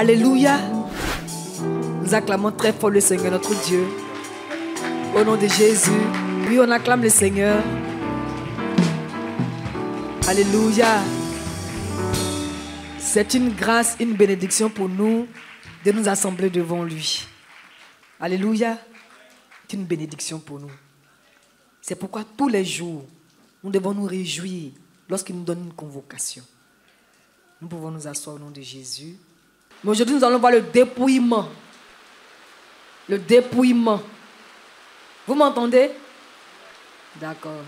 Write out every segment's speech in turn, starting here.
Alléluia. Nous acclamons très fort le Seigneur, notre Dieu. Au nom de Jésus. Oui, on acclame le Seigneur. Alléluia. C'est une grâce, une bénédiction pour nous de nous assembler devant lui. Alléluia. C'est une bénédiction pour nous. C'est pourquoi tous les jours, nous devons nous réjouir lorsqu'il nous donne une convocation. Nous pouvons nous asseoir au nom de Jésus. Mais aujourd'hui, nous allons voir le dépouillement. Le dépouillement. Vous m'entendez? D'accord.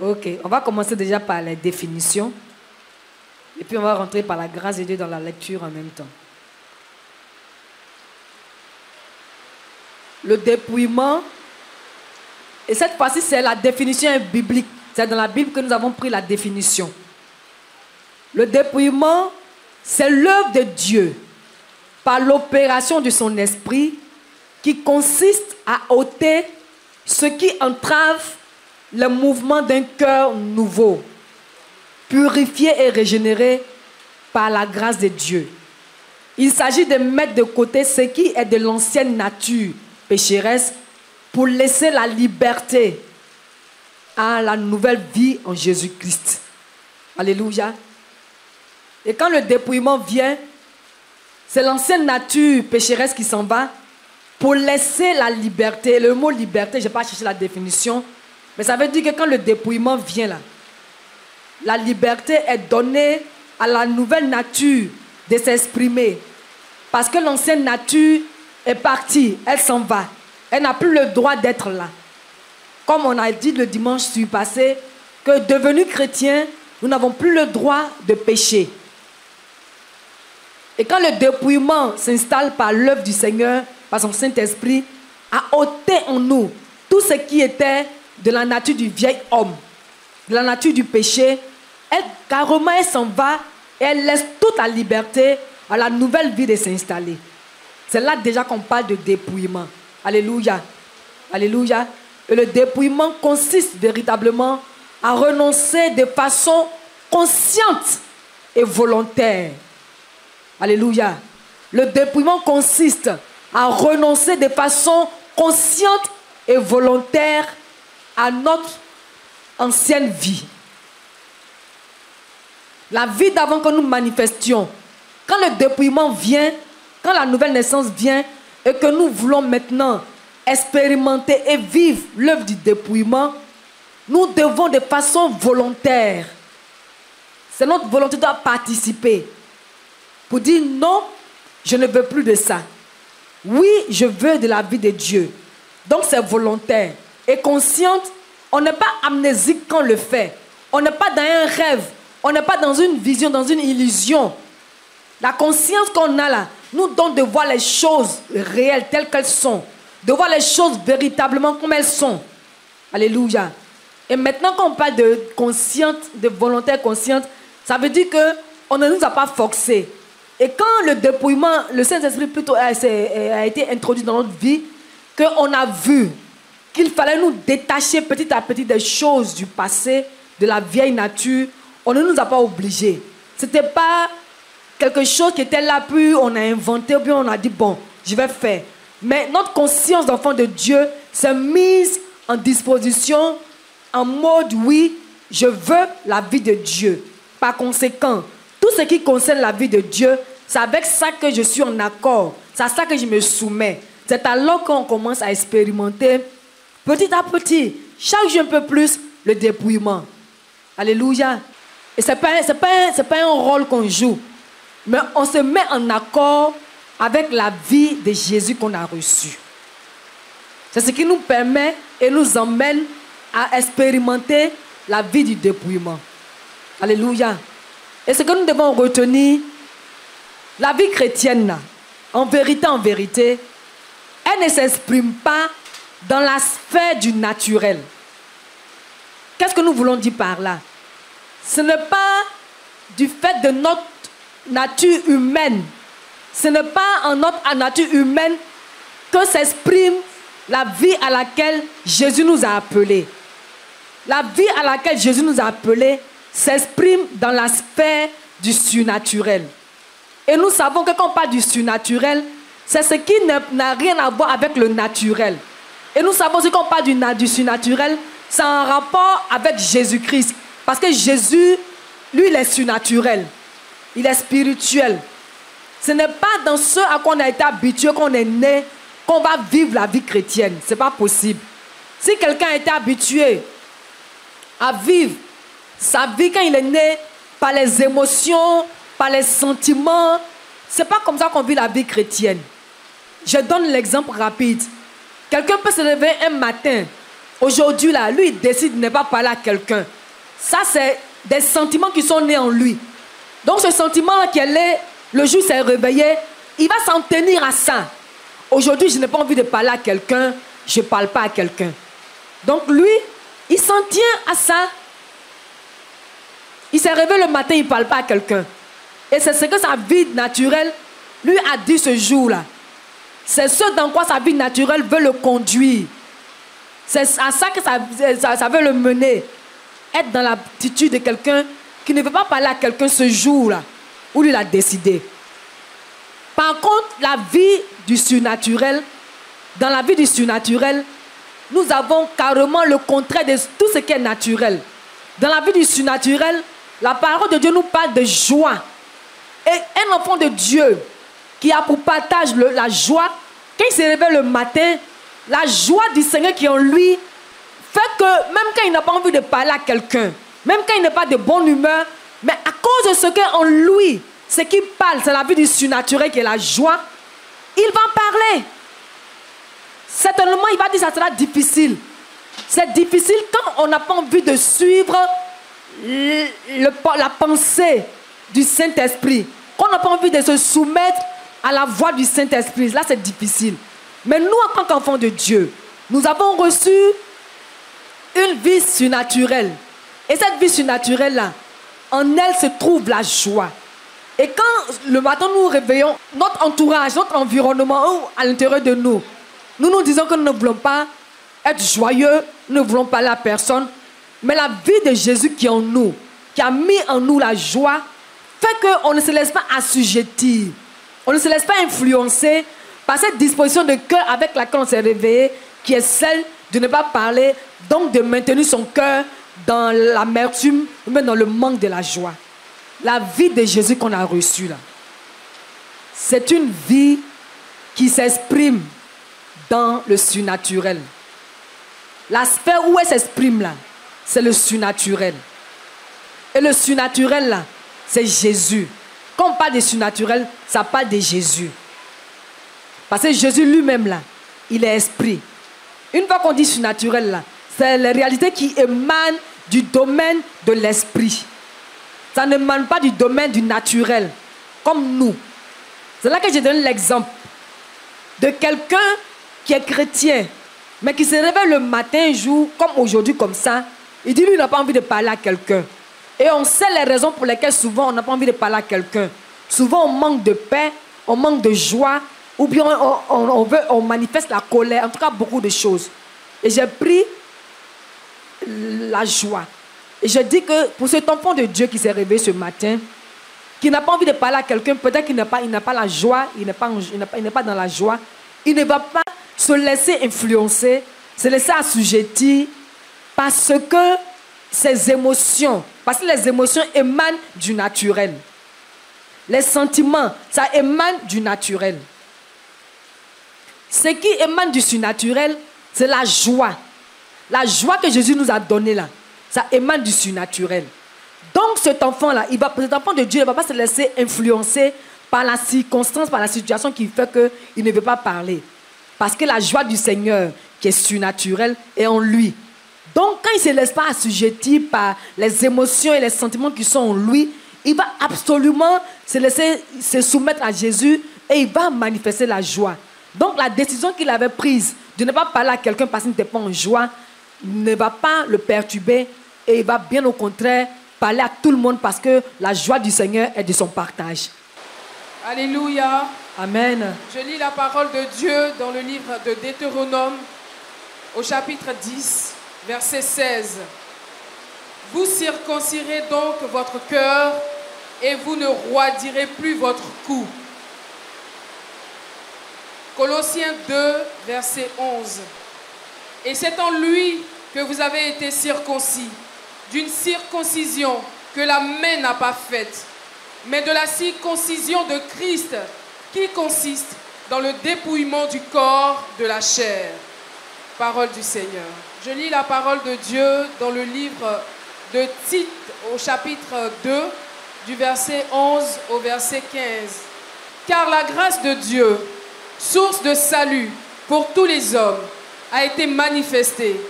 Ok, on va commencer déjà par les définitions. Et puis on va rentrer par la grâce de Dieu dans la lecture en même temps. Le dépouillement. Et cette fois-ci, c'est la définition biblique. C'est dans la Bible que nous avons pris la définition. Le dépouillement, c'est l'œuvre de Dieu par l'opération de son esprit qui consiste à ôter ce qui entrave le mouvement d'un cœur nouveau, purifié et régénéré par la grâce de Dieu. Il s'agit de mettre de côté ce qui est de l'ancienne nature pécheresse pour laisser la liberté à la nouvelle vie en Jésus-Christ. Alléluia. Et quand le dépouillement vient, c'est l'ancienne nature pécheresse qui s'en va pour laisser la liberté. Le mot liberté, je n'ai pas cherché la définition, mais ça veut dire que quand le dépouillement vient là, la liberté est donnée à la nouvelle nature de s'exprimer. Parce que l'ancienne nature est partie, elle s'en va. Elle n'a plus le droit d'être là. Comme on a dit le dimanche passé, que devenus chrétiens, nous n'avons plus le droit de pécher. Et quand le dépouillement s'installe par l'œuvre du Seigneur, par son Saint-Esprit, a ôté en nous tout ce qui était de la nature du vieil homme, de la nature du péché, carrément elle s'en va et elle laisse toute la liberté à la nouvelle vie de s'installer. C'est là déjà qu'on parle de dépouillement. Alléluia. Alléluia. Et le dépouillement consiste véritablement à renoncer de façon consciente et volontaire. Alléluia. Le dépouillement consiste à renoncer de façon consciente et volontaire à notre ancienne vie. La vie d'avant que nous manifestions. Quand le dépouillement vient, quand la nouvelle naissance vient et que nous voulons maintenant expérimenter et vivre l'œuvre du dépouillement, nous devons de façon volontaire. C'est notre volonté de participer. Pour dire non, je ne veux plus de ça. Oui, je veux de la vie de Dieu. Donc c'est volontaire et consciente. On n'est pas amnésique quand on le fait. On n'est pas dans un rêve. On n'est pas dans une vision, dans une illusion. La conscience qu'on a là nous donne de voir les choses réelles telles qu'elles sont. De voir les choses véritablement comme elles sont. Alléluia. Et maintenant qu'on parle de consciente, de volontaire consciente, ça veut dire qu'on ne nous a pas forcé. Et quand le dépouillement, le Saint-Esprit plutôt a été introduit dans notre vie, qu'on a vu qu'il fallait nous détacher petit à petit des choses du passé, de la vieille nature, on ne nous a pas obligés. Ce n'était pas quelque chose qui était là, puis on a inventé, puis on a dit, bon, je vais faire. Mais notre conscience d'enfant de Dieu s'est mise en disposition, en mode, oui, je veux la vie de Dieu. Par conséquent, tout ce qui concerne la vie de Dieu, c'est avec ça que je suis en accord. C'est à ça que je me soumets. C'est alors qu'on commence à expérimenter, petit à petit, chaque jour un peu plus, le dépouillement. Alléluia. Et ce n'est pas un rôle qu'on joue, mais on se met en accord avec la vie de Jésus qu'on a reçue. C'est ce qui nous permet et nous emmène à expérimenter la vie du dépouillement. Alléluia. Et ce que nous devons retenir, la vie chrétienne, en vérité, elle ne s'exprime pas dans la sphère du naturel. Qu'est-ce que nous voulons dire par là? Ce n'est pas du fait de notre nature humaine. Ce n'est pas en notre nature humaine que s'exprime la vie à laquelle Jésus nous a appelés. La vie à laquelle Jésus nous a appelés s'exprime dans la sphère du surnaturel. Et nous savons que quand on parle du surnaturel, c'est ce qui n'a rien à voir avec le naturel. Et nous savons que quand on parle du surnaturel, c'est en rapport avec Jésus-Christ. Parce que Jésus, lui, il est surnaturel. Il est spirituel. Ce n'est pas dans ce à quoi on a été habitué, qu'on est né, qu'on va vivre la vie chrétienne. Ce n'est pas possible. Si quelqu'un a été habitué à vivre sa vie quand il est né par les émotions, par les sentiments, ce n'est pas comme ça qu'on vit la vie chrétienne. Je donne l'exemple rapide. Quelqu'un peut se lever un matin. Aujourd'hui, là, lui, il décide de ne pas parler à quelqu'un. Ça, c'est des sentiments qui sont nés en lui. Donc, ce sentiment-là qui est né, le jour où il s'est réveillé, il va s'en tenir à ça. Aujourd'hui, je n'ai pas envie de parler à quelqu'un, je ne parle pas à quelqu'un. Donc, lui, il s'en tient à ça. Il s'est réveillé le matin, il ne parle pas à quelqu'un. Et c'est ce que sa vie naturelle lui a dit ce jour-là. C'est ce dans quoi sa vie naturelle veut le conduire. C'est à ça que ça veut le mener. Être dans l'attitude de quelqu'un qui ne veut pas parler à quelqu'un ce jour-là, où il a décidé. Par contre, la vie du surnaturel, dans la vie du surnaturel, nous avons carrément le contraire de tout ce qui est naturel. Dans la vie du surnaturel, la parole de Dieu nous parle de joie. Et un enfant de Dieu qui a pour partage la joie, quand il se réveille le matin, la joie du Seigneur qui est en lui fait que même quand il n'a pas envie de parler à quelqu'un, même quand il n'est pas de bonne humeur, mais à cause de ce qui est en lui, ce qui parle, c'est la vie du surnaturel qui est la joie, il va parler. Certainement, il va dire que ça sera difficile. C'est difficile quand on n'a pas envie de suivre la pensée du Saint-Esprit. Quand on n'a pas envie de se soumettre à la voix du Saint-Esprit. Là, c'est difficile. Mais nous, en tant qu'enfants de Dieu, nous avons reçu une vie surnaturelle. Et cette vie surnaturelle-là, en elle se trouve la joie. Et quand le matin nous réveillons, notre entourage, notre environnement, à l'intérieur de nous, nous nous disons que nous ne voulons pas être joyeux, nous ne voulons pas la personne. Mais la vie de Jésus qui est en nous, qui a mis en nous la joie, fait qu'on ne se laisse pas assujettir. On ne se laisse pas influencer par cette disposition de cœur avec laquelle on s'est réveillé, qui est celle de ne pas parler, donc de maintenir son cœur dans l'amertume, mais dans le manque de la joie. La vie de Jésus qu'on a reçue là, c'est une vie qui s'exprime dans le surnaturel. La sphère où elle s'exprime là, c'est le surnaturel. Et le surnaturel là, c'est Jésus. Quand on parle de surnaturel, ça parle de Jésus. Parce que Jésus lui-même là, il est esprit. Une fois qu'on dit surnaturel là, c'est la réalité qui émane du domaine de l'esprit. Ça n'émane pas du domaine du naturel, comme nous. C'est là que je donne l'exemple de quelqu'un qui est chrétien, mais qui se réveille le matin, un jour, comme aujourd'hui, comme ça. Il dit, lui, il n'a pas envie de parler à quelqu'un. Et on sait les raisons pour lesquelles souvent on n'a pas envie de parler à quelqu'un. Souvent, on manque de paix, on manque de joie, ou bien on manifeste la colère, en tout cas, beaucoup de choses. Et j'ai pris la joie. Et je dis que pour cet enfant de Dieu qui s'est réveillé ce matin, qui n'a pas envie de parler à quelqu'un, peut-être qu'il n'a pas la joie, il n'est pas dans la joie, il ne va pas se laisser influencer, se laisser assujettir, parce que ses émotions, parce que les émotions émanent du naturel. Les sentiments, ça émane du naturel. Ce qui émane du surnaturel, c'est la joie. La joie que Jésus nous a donnée là, ça émane du surnaturel. Donc cet enfant-là, cet enfant de Dieu ne va pas se laisser influencer par la circonstance, par la situation qui fait qu'il ne veut pas parler. Parce que la joie du Seigneur, qui est surnaturelle, est en lui. Donc quand il ne se laisse pas assujettir par les émotions et les sentiments qui sont en lui, il va absolument se soumettre à Jésus et il va manifester la joie. Donc la décision qu'il avait prise de ne pas parler à quelqu'un parce qu'il n'était pas en joie ne va pas le perturber et il va bien au contraire parler à tout le monde parce que la joie du Seigneur est de son partage. Alléluia. Amen. Je lis la parole de Dieu dans le livre de Deutéronome au chapitre 10, verset 16. Vous circoncirez donc votre cœur et vous ne roidirez plus votre cou. Colossiens 2, verset 11. Et c'est en lui que vous avez été circoncis, d'une circoncision que la main n'a pas faite, mais de la circoncision de Christ, qui consiste dans le dépouillement du corps de la chair. Parole du Seigneur. Je lis la parole de Dieu dans le livre de Tite au chapitre 2, du verset 11 au verset 15. Car la grâce de Dieu, source de salut pour tous les hommes, a été manifestée.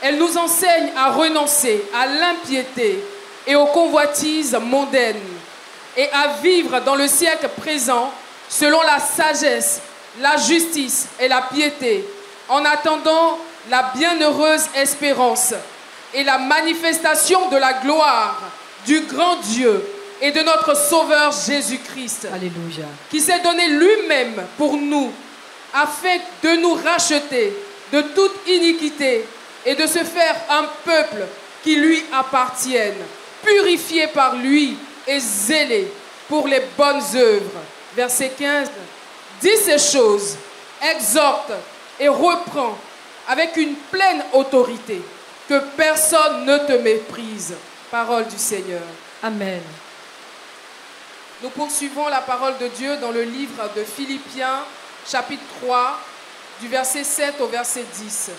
Elle nous enseigne à renoncer à l'impiété et aux convoitises mondaines et à vivre dans le siècle présent selon la sagesse, la justice et la piété, en attendant la bienheureuse espérance et la manifestation de la gloire du grand Dieu et de notre Sauveur Jésus-Christ. Alléluia. Qui s'est donné lui-même pour nous, afin de nous racheter de toute iniquité et de se faire un peuple qui lui appartienne, purifié par lui et zélé pour les bonnes œuvres. Verset 15. Dis ces choses, exhorte et reprend avec une pleine autorité, que personne ne te méprise. Parole du Seigneur. Amen. Nous poursuivons la parole de Dieu dans le livre de Philippiens, chapitre 3, du verset 7 au verset 10.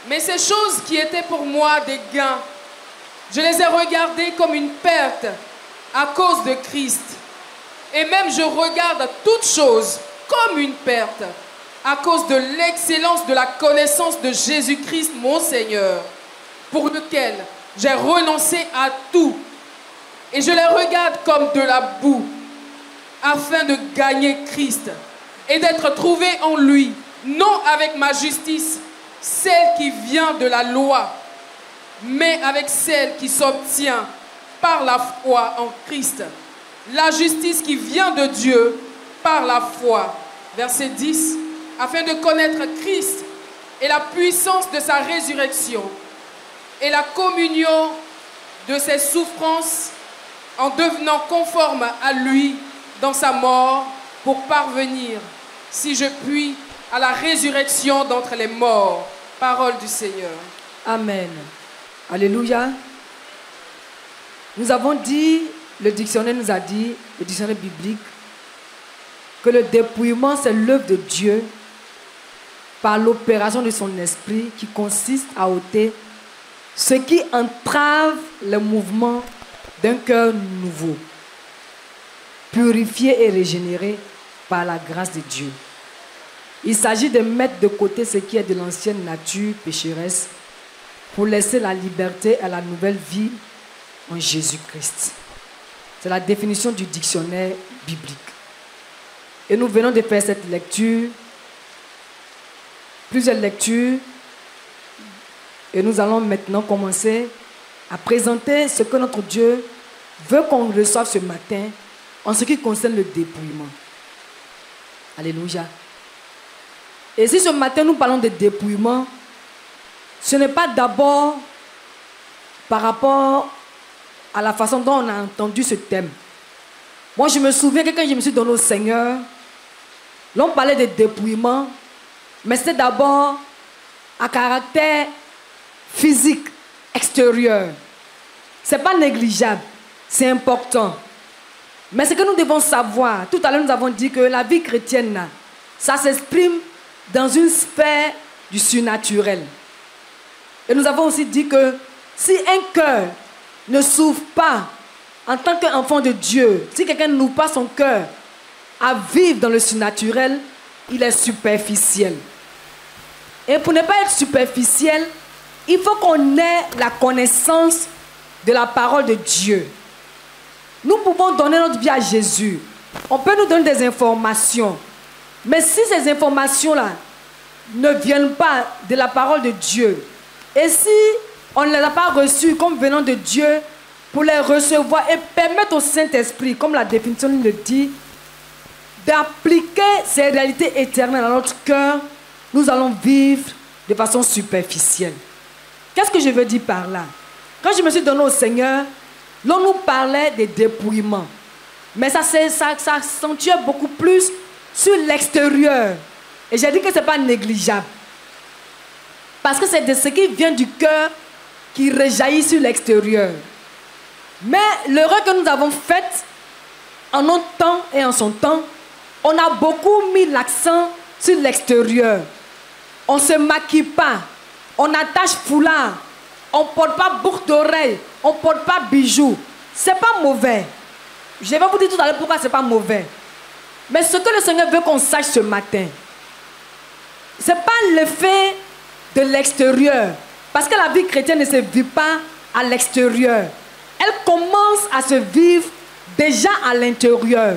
Mais ces choses qui étaient pour moi des gains, je les ai regardées comme une perte à cause de Christ. Et même je regarde toutes choses comme une perte à cause de l'excellence de la connaissance de Jésus-Christ, mon Seigneur, pour lequel j'ai renoncé à tout. Et je les regarde comme de la boue, afin de gagner Christ et d'être trouvé en lui, non avec ma justice, celle qui vient de la loi, mais avec celle qui s'obtient par la foi en Christ. La justice qui vient de Dieu par la foi. Verset 10. Afin de connaître Christ et la puissance de sa résurrection et la communion de ses souffrances, en devenant conforme à lui dans sa mort, pour parvenir, si je puis, à la résurrection d'entre les morts. Parole du Seigneur. Amen. Alléluia. Nous avons dit, le dictionnaire nous a dit, le dictionnaire biblique, que le dépouillement, c'est l'œuvre de Dieu par l'opération de son esprit qui consiste à ôter ce qui entrave le mouvement d'un cœur nouveau, purifié et régénéré par la grâce de Dieu. Il s'agit de mettre de côté ce qui est de l'ancienne nature pécheresse pour laisser la liberté à la nouvelle vie en Jésus-Christ. C'est la définition du dictionnaire biblique. Et nous venons de faire cette lecture, plusieurs lectures, et nous allons maintenant commencer à présenter ce que notre Dieu veut qu'on reçoive ce matin en ce qui concerne le dépouillement. Alléluia. Et si ce matin nous parlons de dépouillement, ce n'est pas d'abord par rapport à la façon dont on a entendu ce thème. Moi, je me souviens que quand je me suis donné au Seigneur, l'on parlait de dépouillement, mais c'était d'abord à caractère physique, extérieur. Ce n'est pas négligeable, c'est important. Mais ce que nous devons savoir, tout à l'heure nous avons dit que la vie chrétienne, ça s'exprime dans une sphère du surnaturel. Et nous avons aussi dit que si un cœur ne s'ouvre pas en tant qu'enfant de Dieu, si quelqu'un n'ouvre pas son cœur à vivre dans le surnaturel, il est superficiel. Et pour ne pas être superficiel, il faut qu'on ait la connaissance de la parole de Dieu. Nous pouvons donner notre vie à Jésus. On peut nous donner des informations. Mais si ces informations-là ne viennent pas de la parole de Dieu, et si on ne les a pas reçues comme venant de Dieu, pour les recevoir et permettre au Saint-Esprit, comme la définition le dit, d'appliquer ces réalités éternelles dans notre cœur, nous allons vivre de façon superficielle. Qu'est-ce que je veux dire par là? Quand je me suis donné au Seigneur, l'on nous parlait des dépouillements. Mais ça s'accentuait beaucoup plus sur l'extérieur. Et j'ai dit que ce n'est pas négligeable. Parce que c'est de ce qui vient du cœur qui rejaillit sur l'extérieur. Mais l'erreur que nous avons faite en notre temps et en son temps, on a beaucoup mis l'accent sur l'extérieur. On ne se maquille pas, on attache foulard, on ne porte pas boucle d'oreille, on ne porte pas bijoux. Ce n'est pas mauvais. Je vais vous dire tout à l'heure pourquoi ce n'est pas mauvais. Mais ce que le Seigneur veut qu'on sache ce matin, ce n'est pas l'effet de l'extérieur. Parce que la vie chrétienne ne se vit pas à l'extérieur. Elle commence à se vivre déjà à l'intérieur.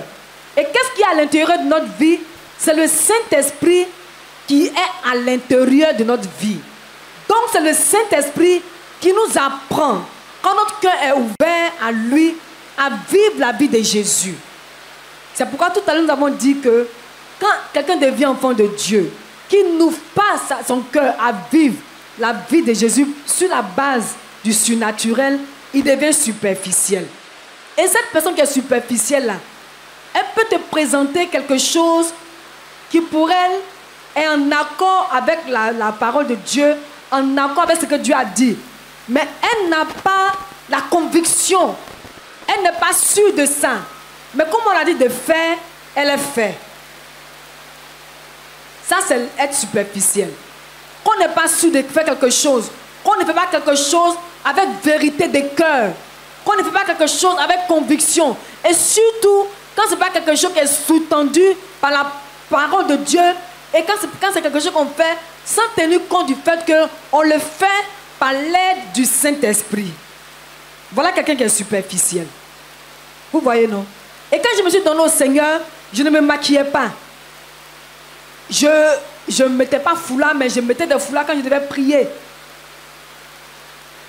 Et qu'est-ce qu'il y a à l'intérieur de notre vie? C'est le Saint-Esprit qui est à l'intérieur de notre vie. Donc c'est le Saint-Esprit qui nous apprend, quand notre cœur est ouvert à lui, à vivre la vie de Jésus. C'est pourquoi tout à l'heure nous avons dit que quand quelqu'un devient enfant de Dieu, qu'il n'ouvre pas son cœur à vivre la vie de Jésus sur la base du surnaturel, il devient superficiel. Et cette personne qui est superficielle là, elle peut te présenter quelque chose qui pour elle est en accord avec la parole de Dieu, en accord avec ce que Dieu a dit. Mais elle n'a pas la conviction, elle n'est pas sûre de ça. Mais comme on a dit de faire, elle est fait. Ça, c'est être superficiel. Qu'on n'est pas sûr de faire quelque chose, qu'on ne fait pas quelque chose avec vérité de cœur, qu'on ne fait pas quelque chose avec conviction. Et surtout, quand ce n'est pas quelque chose qui est sous-tendu par la parole de Dieu, et quand c'est quelque chose qu'on fait sans tenir compte du fait qu'on le fait par l'aide du Saint-Esprit. Voilà quelqu'un qui est superficiel. Vous voyez, non? Et quand je me suis donné au Seigneur, je ne me maquillais pas. Je ne mettais pas foulard, mais je mettais des foulards quand je devais prier.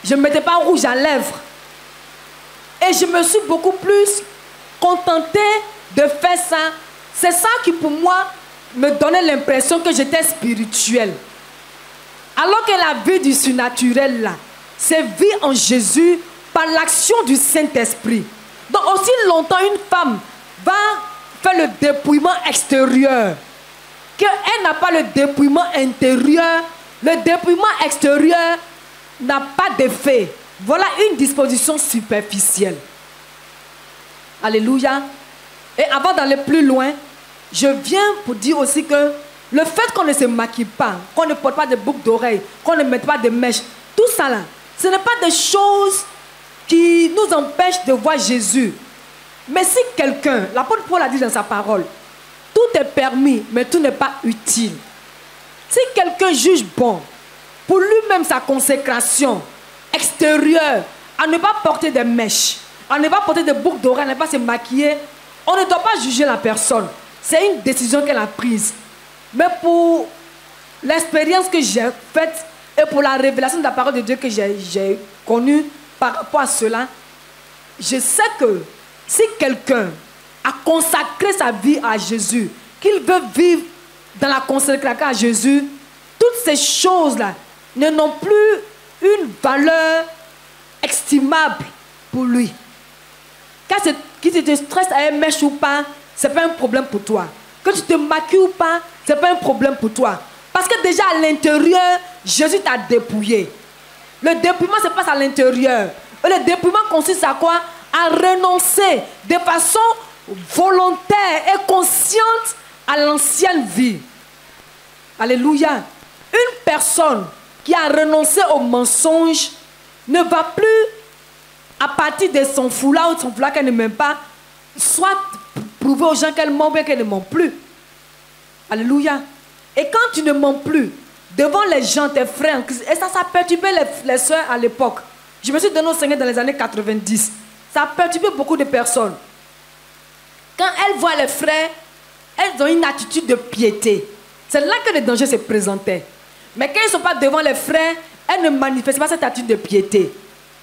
Je ne mettais pas rouge à lèvres. Et je me suis beaucoup plus contentée de faire ça. C'est ça qui pour moi me donnait l'impression que j'étais spirituelle. Alors que la vie du surnaturel là, c'est vie en Jésus par l'action du Saint-Esprit. Donc aussi longtemps une femme va faire le dépouillement extérieur, qu'elle n'a pas le dépouillement intérieur, le dépouillement extérieur n'a pas d'effet. Voilà une disposition superficielle. Alléluia. Et avant d'aller plus loin, je viens pour dire aussi que le fait qu'on ne se maquille pas, qu'on ne porte pas de boucles d'oreilles, qu'on ne mette pas de mèches, tout ça là, ce n'est pas des choses qui nous empêchent de voir Jésus. Mais si quelqu'un, l'apôtre Paul a dit dans sa parole, tout est permis, mais tout n'est pas utile. Si quelqu'un juge bon, pour lui-même sa consécration extérieure, à ne pas porter des mèches, à ne pas porter de boucles d'oreilles, à ne pas se maquiller, on ne doit pas juger la personne. C'est une décision qu'elle a prise. Mais pour l'expérience que j'ai faite et pour la révélation de la parole de Dieu que j'ai connue par rapport à cela, je sais que si quelqu'un a consacré sa vie à Jésus, qu'il veut vivre dans la consécration à Jésus, toutes ces choses-là n'ont plus une valeur estimable pour lui. Qu'il te stresse à un mèche ou pas, ce n'est pas un problème pour toi. Que tu te maquilles ou pas, ce n'est pas un problème pour toi. Parce que déjà à l'intérieur, Jésus t'a dépouillé. Le dépouillement se passe à l'intérieur. Et le dépouillement consiste à quoi? À renoncer de façon volontaire et consciente à l'ancienne vie. Alléluia. Une personne qui a renoncé au mensonge ne va plus, à partir de son foulard ou de son foulard qu'elle ne m'aime pas, soit prouver aux gens qu'elle ment ou qu'elle ne ment plus. Alléluia. Et quand tu ne mens plus devant les gens, tes frères, et ça perturbait les soeurs à l'époque. Je me suis donné au Seigneur dans les années 90. Ça a perturbé beaucoup de personnes. Quand elles voient les frères, elles ont une attitude de piété. C'est là que le danger se présentait. Mais quand ils ne sont pas devant les frères, elles ne manifestent pas cette attitude de piété.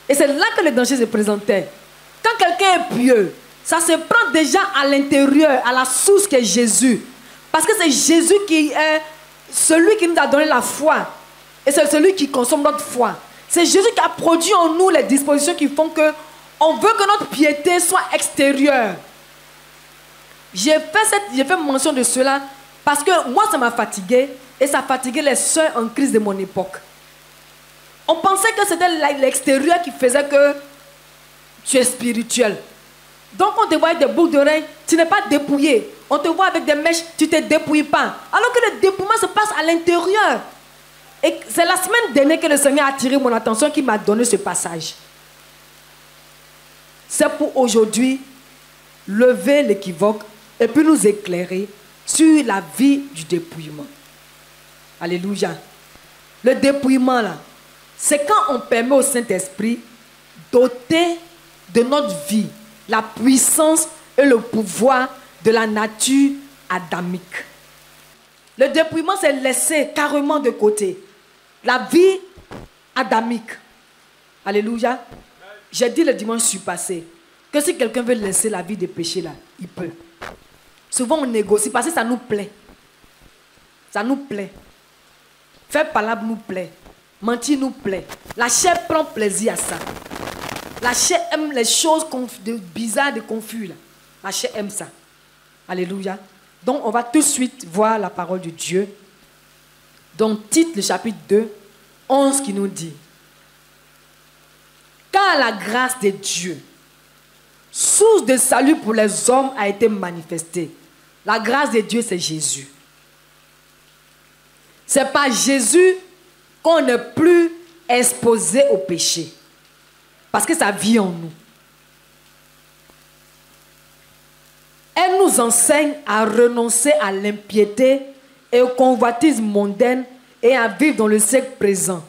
Et c'est là que le danger se présentait. Quand quelqu'un est pieux, ça se prend déjà à l'intérieur, à la source qui est Jésus. Parce que c'est Jésus qui est celui qui nous a donné la foi. Et c'est celui qui consomme notre foi. C'est Jésus qui a produit en nous les dispositions qui font que On veut que notre piété soit extérieure. J'ai fait mention de cela parce que moi, ça m'a fatigué et ça fatiguait les sœurs en crise de mon époque. On pensait que c'était l'extérieur qui faisait que tu es spirituel. Donc on te voit avec des boucles d'oreilles, tu n'es pas dépouillé. On te voit avec des mèches, tu ne te dépouilles pas. Alors que le dépouillement se passe à l'intérieur. Et c'est la semaine dernière que le Seigneur a attiré mon attention, qui m'a donné ce passage. C'est pour aujourd'hui lever l'équivoque et puis nous éclairer sur la vie du dépouillement. Alléluia. Le dépouillement là, c'est quand on permet au Saint-Esprit d'ôter de notre vie la puissance et le pouvoir de la nature adamique. Le dépouillement, c'est laisser carrément de côté la vie adamique. Alléluia. J'ai dit le dimanche surpassé que si quelqu'un veut laisser la vie de péché là, il peut. Souvent on négocie parce que ça nous plaît. Ça nous plaît. Faire palabre nous plaît. Mentir nous plaît. La chair prend plaisir à ça. La chair aime les choses bizarres, de confus. Là. La chair aime ça. Alléluia. Donc on va tout de suite voir la parole de Dieu. Donc Tite, le chapitre 2, 11 qui nous dit: car la grâce de Dieu, source de salut pour les hommes, a été manifestée. La grâce de Dieu, c'est Jésus. C'est par Jésus qu'on n'est plus exposé au péché. Parce que ça vit en nous. Elle nous enseigne à renoncer à l'impiété et aux convoitises mondaines et à vivre dans le siècle présent,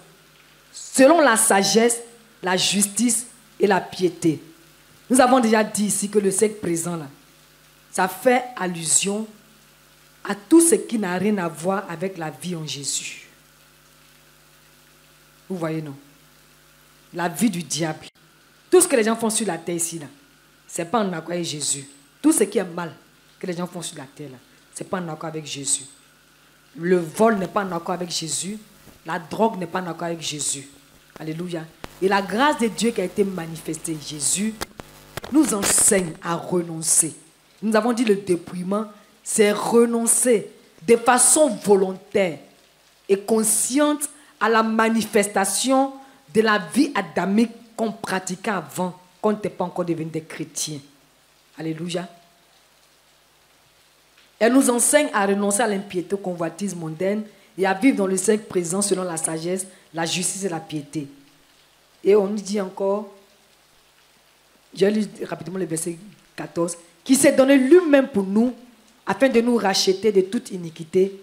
selon la sagesse, la justice et la piété. Nous avons déjà dit ici que le siècle présent, là, ça fait allusion à tout ce qui n'a rien à voir avec la vie en Jésus. Vous voyez, non? La vie du diable. Tout ce que les gens font sur la terre ici, là, ce n'est pas en accord avec Jésus. Tout ce qui est mal que les gens font sur la terre, là, ce n'est pas en accord avec Jésus. Le vol n'est pas en accord avec Jésus. La drogue n'est pas en accord avec Jésus. Alléluia. Et la grâce de Dieu qui a été manifestée, Jésus, nous enseigne à renoncer. Nous avons dit le dépouillement, c'est renoncer de façon volontaire et consciente à la manifestation de la vie adamique qu'on pratiquait avant, qu'on n'était pas encore devenu des chrétiens. Alléluia. Elle nous enseigne à renoncer à l'impiété, aux convoitises mondaines et à vivre dans le siècle présent selon la sagesse, la justice et la piété. Et on nous dit encore, je lis rapidement le verset 14, qui s'est donné lui-même pour nous, afin de nous racheter de toute iniquité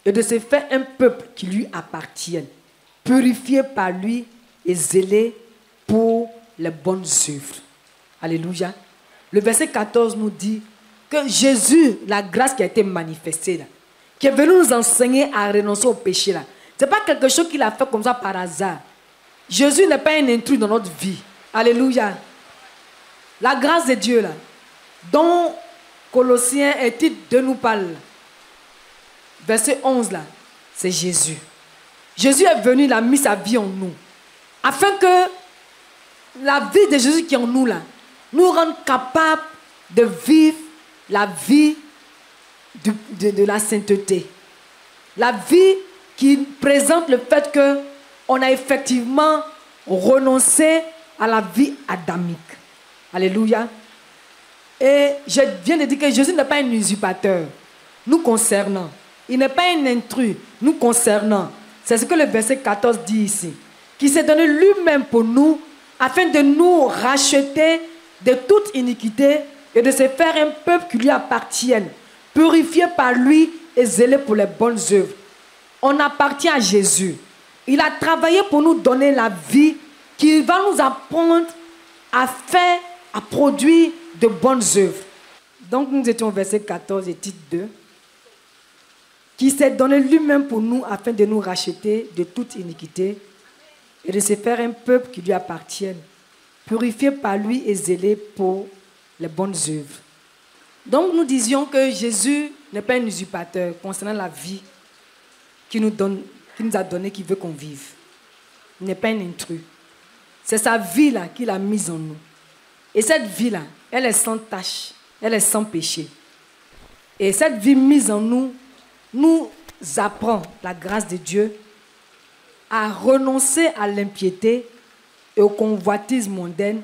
et de se faire un peuple qui lui appartienne, purifié par lui et zélé pour les bonnes œuvres. Alléluia. Le verset 14 nous dit que Jésus, la grâce qui a été manifestée, là, qui est venu nous enseigner à renoncer au péché, ce n'est pas quelque chose qu'il a fait comme ça par hasard. Jésus n'est pas un intrus dans notre vie. Alléluia. La grâce de Dieu, là, dont Colossiens et Tite 2 nous parlent, verset 11, là, c'est Jésus. Jésus est venu, il a mis sa vie en nous, afin que la vie de Jésus qui est en nous, là, nous rende capables de vivre la vie de la sainteté. La vie qui présente le fait qu'on a effectivement renoncé à la vie adamique. Alléluia. Et je viens de dire que Jésus n'est pas un usurpateur, nous concernant. Il n'est pas un intrus, nous concernant. C'est ce que le verset 14 dit ici. Qui s'est donné lui-même pour nous, afin de nous racheter de toute iniquité et de se faire un peuple qui lui appartienne, purifié par lui et zélé pour les bonnes œuvres. On appartient à Jésus. Il a travaillé pour nous donner la vie qui va nous apprendre à faire, à produire de bonnes œuvres. Donc nous étions au verset 14 et Tite 2. Qui s'est donné lui-même pour nous afin de nous racheter de toute iniquité et de se faire un peuple qui lui appartienne, purifié par lui et zélé pour les bonnes œuvres. Donc nous disions que Jésus n'est pas un usurpateur concernant la vie qu'il nous a donnée, qu'il veut qu'on vive. Il n'est pas un intrus. C'est sa vie là qu'il a mise en nous. Et cette vie-là, elle est sans tache, elle est sans péché. Et cette vie mise en nous, nous apprend la grâce de Dieu à renoncer à l'impiété et aux convoitises mondaines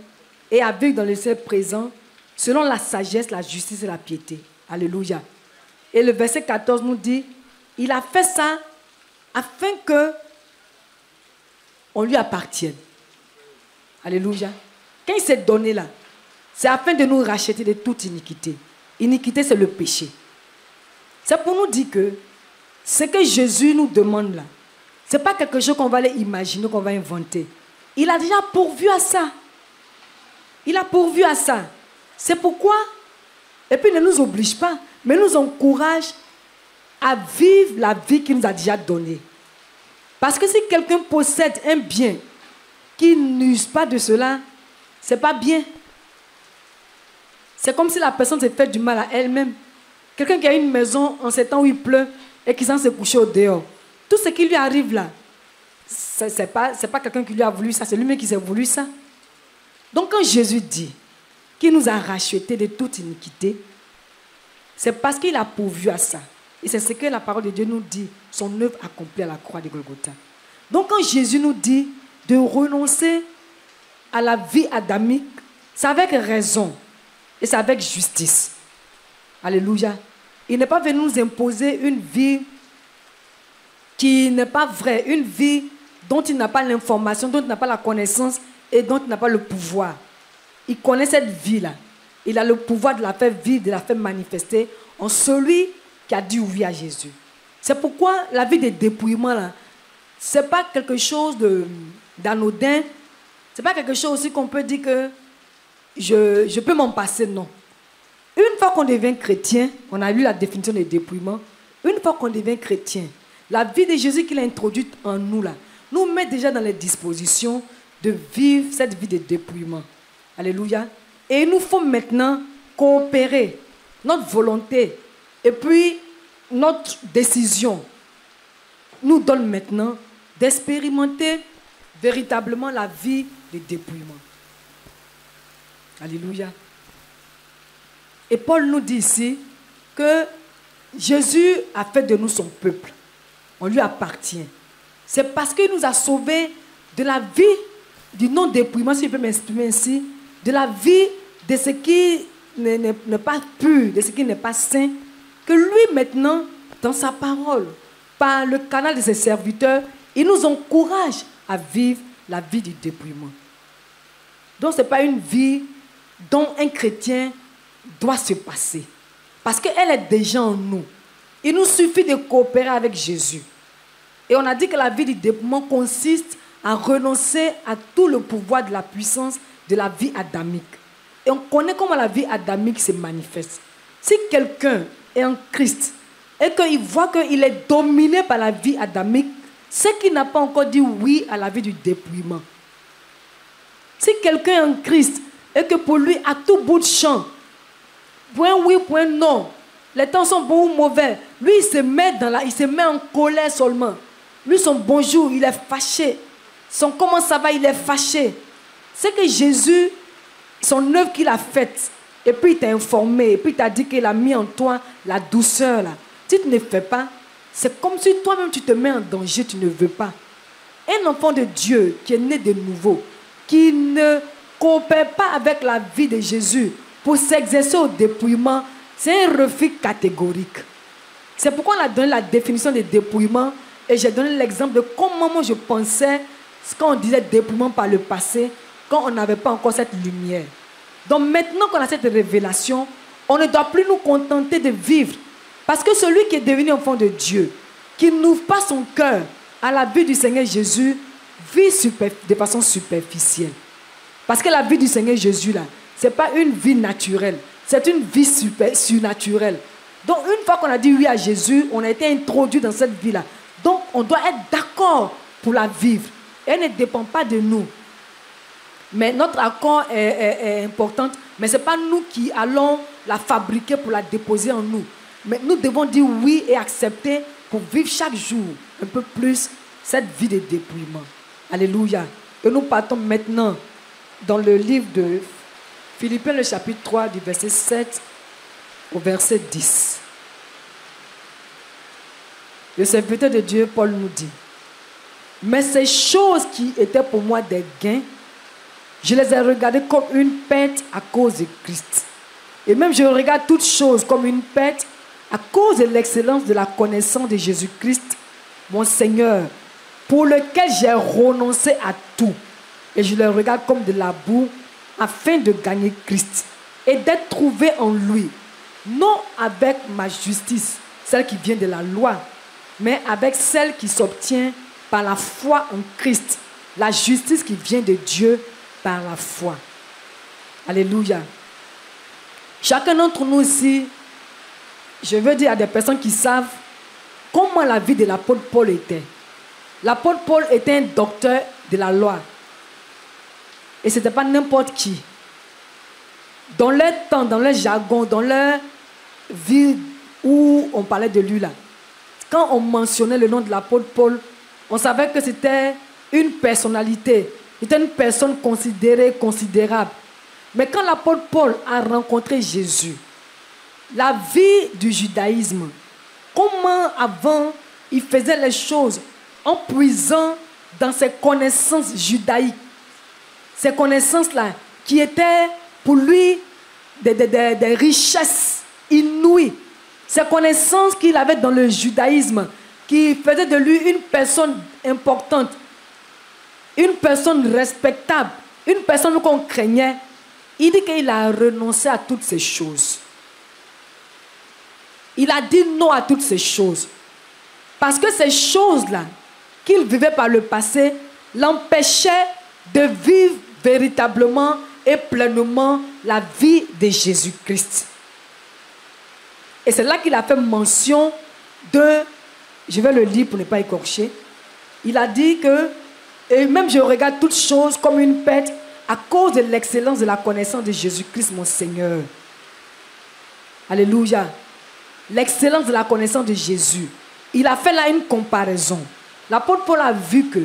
et à vivre dans le ciel présent selon la sagesse, la justice et la piété. Alléluia. Et le verset 14 nous dit, il a fait ça afin que on lui appartienne. Alléluia. Quand il s'est donné là, c'est afin de nous racheter de toute iniquité. Iniquité, c'est le péché. C'est pour nous dire que ce que Jésus nous demande là, ce n'est pas quelque chose qu'on va aller imaginer, qu'on va inventer. Il a déjà pourvu à ça. Il a pourvu à ça. C'est pourquoi, et puis il ne nous oblige pas, mais nous encourage à vivre la vie qu'il nous a déjà donnée. Parce que si quelqu'un possède un bien qui n'use pas de cela, ce n'est pas bien. C'est comme si la personne s'est fait du mal à elle-même. Quelqu'un qui a une maison en ces temps où il pleut et qui s'en s'est couché au dehors. Tout ce qui lui arrive là, ce n'est pas quelqu'un qui lui a voulu ça, c'est lui-même qui s'est voulu ça. Donc quand Jésus dit qu'il nous a rachetés de toute iniquité, c'est parce qu'il a pourvu à ça. Et c'est ce que la parole de Dieu nous dit, son œuvre accomplie à la croix de Golgotha. Donc quand Jésus nous dit de renoncer à la vie adamique, c'est avec raison et c'est avec justice. Alléluia. Il n'est pas venu nous imposer une vie qui n'est pas vraie, une vie dont il n'a pas l'information, dont il n'a pas la connaissance et dont il n'a pas le pouvoir. Il connaît cette vie-là. Il a le pouvoir de la faire vivre, de la faire manifester en celui qui a dit oui à Jésus. C'est pourquoi la vie de dépouillement, là, ce n'est pas quelque chose d'anodin. Ce n'est pas quelque chose aussi qu'on peut dire que je peux m'en passer, non. Une fois qu'on devient chrétien, on a lu la définition de dépouillement, une fois qu'on devient chrétien, la vie de Jésus qu'il a introduite en nous, là, nous met déjà dans les dispositions de vivre cette vie de dépouillement. Alléluia. Et il nous faut maintenant coopérer, notre volonté et puis notre décision nous donne maintenant d'expérimenter véritablement la vie de dépouillement. Alléluia. Et Paul nous dit ici que Jésus a fait de nous son peuple. On lui appartient. C'est parce qu'il nous a sauvés de la vie du non-dépouillement, si je peux m'exprimer ainsi, de la vie de ce qui n'est pas pur, de ce qui n'est pas saint, que lui maintenant, dans sa parole, par le canal de ses serviteurs, il nous encourage à vivre la vie du dépouillement. Donc ce n'est pas une vie dont un chrétien doit se passer. Parce qu'elle est déjà en nous. Il nous suffit de coopérer avec Jésus. Et on a dit que la vie du dépouillement consiste à renoncer à tout le pouvoir de la puissance de la vie adamique. Et on connaît comment la vie adamique se manifeste. Si quelqu'un est en Christ et qu'il voit qu'il est dominé par la vie adamique, c'est qu'il n'a pas encore dit oui à la vie du dépouillement. Si quelqu'un est en Christ et que pour lui, à tout bout de champ, point oui, point non, les temps sont bons ou mauvais, lui il se met en colère seulement. Lui son bonjour, il est fâché. Son comment ça va, il est fâché. C'est que Jésus, son œuvre qu'il a faite, et puis il t'a informé, et puis il t'a dit qu'il a mis en toi la douceur là. Si tu ne fais pas, c'est comme si toi-même tu te mets en danger, tu ne veux pas. Un enfant de Dieu qui est né de nouveau, qui ne coopère pas avec la vie de Jésus pour s'exercer au dépouillement, c'est un refus catégorique. C'est pourquoi on a donné la définition de dépouillement et j'ai donné l'exemple de comment moi je pensais quand on disait dépouillement par le passé, quand on n'avait pas encore cette lumière. Donc maintenant qu'on a cette révélation, on ne doit plus nous contenter de vivre. Parce que celui qui est devenu enfant de Dieu, qui n'ouvre pas son cœur à la vie du Seigneur Jésus, vit de façon superficielle. Parce que la vie du Seigneur Jésus, là, ce n'est pas une vie naturelle, c'est une vie surnaturelle. Donc une fois qu'on a dit oui à Jésus, on a été introduit dans cette vie-là. Donc on doit être d'accord pour la vivre. Elle ne dépend pas de nous. Mais notre accord est important, mais ce n'est pas nous qui allons la fabriquer pour la déposer en nous. Mais nous devons dire oui et accepter pour vivre chaque jour un peu plus cette vie de dépouillement. Alléluia. Et nous partons maintenant dans le livre de Philippiens le chapitre 3 du verset 7 au verset 10. Le serviteur de Dieu, Paul, nous dit: mais ces choses qui étaient pour moi des gains, je les ai regardées comme une perte à cause de Christ. Et même je regarde toutes choses comme une perte à cause de l'excellence de la connaissance de Jésus-Christ, mon Seigneur, pour lequel j'ai renoncé à tout. Et je le regarde comme de la boue, afin de gagner Christ et d'être trouvé en lui, non avec ma justice, celle qui vient de la loi, mais avec celle qui s'obtient par la foi en Christ, la justice qui vient de Dieu par la foi. Alléluia. Chacun d'entre nous ici, je veux dire à des personnes qui savent comment la vie de l'apôtre Paul était. L'apôtre Paul était un docteur de la loi. Et ce n'était pas n'importe qui. Dans leur temps, dans leur jargon, dans leur vie où on parlait de lui là, quand on mentionnait le nom de l'apôtre Paul, on savait que c'était une personnalité, c'était une personne considérée, considérable. Mais quand l'apôtre Paul a rencontré Jésus, la vie du judaïsme, comment avant il faisait les choses en puisant dans ses connaissances judaïques, ces connaissances-là qui étaient pour lui des richesses inouïes, ces connaissances qu'il avait dans le judaïsme, qui faisaient de lui une personne importante, une personne respectable, une personne qu'on craignait. Il dit qu'il a renoncé à toutes ces choses. Il a dit non à toutes ces choses. Parce que ces choses-là qu'il vivait par le passé l'empêchaient de vivre véritablement et pleinement la vie de Jésus-Christ. Et c'est là qu'il a fait mention de, je vais le lire pour ne pas écorcher, il a dit que, et même je regarde toutes choses comme une perte à cause de l'excellence de la connaissance de Jésus-Christ, mon Seigneur. Alléluia. L'excellence de la connaissance de Jésus. Il a fait là une comparaison. L'apôtre Paul a vu que,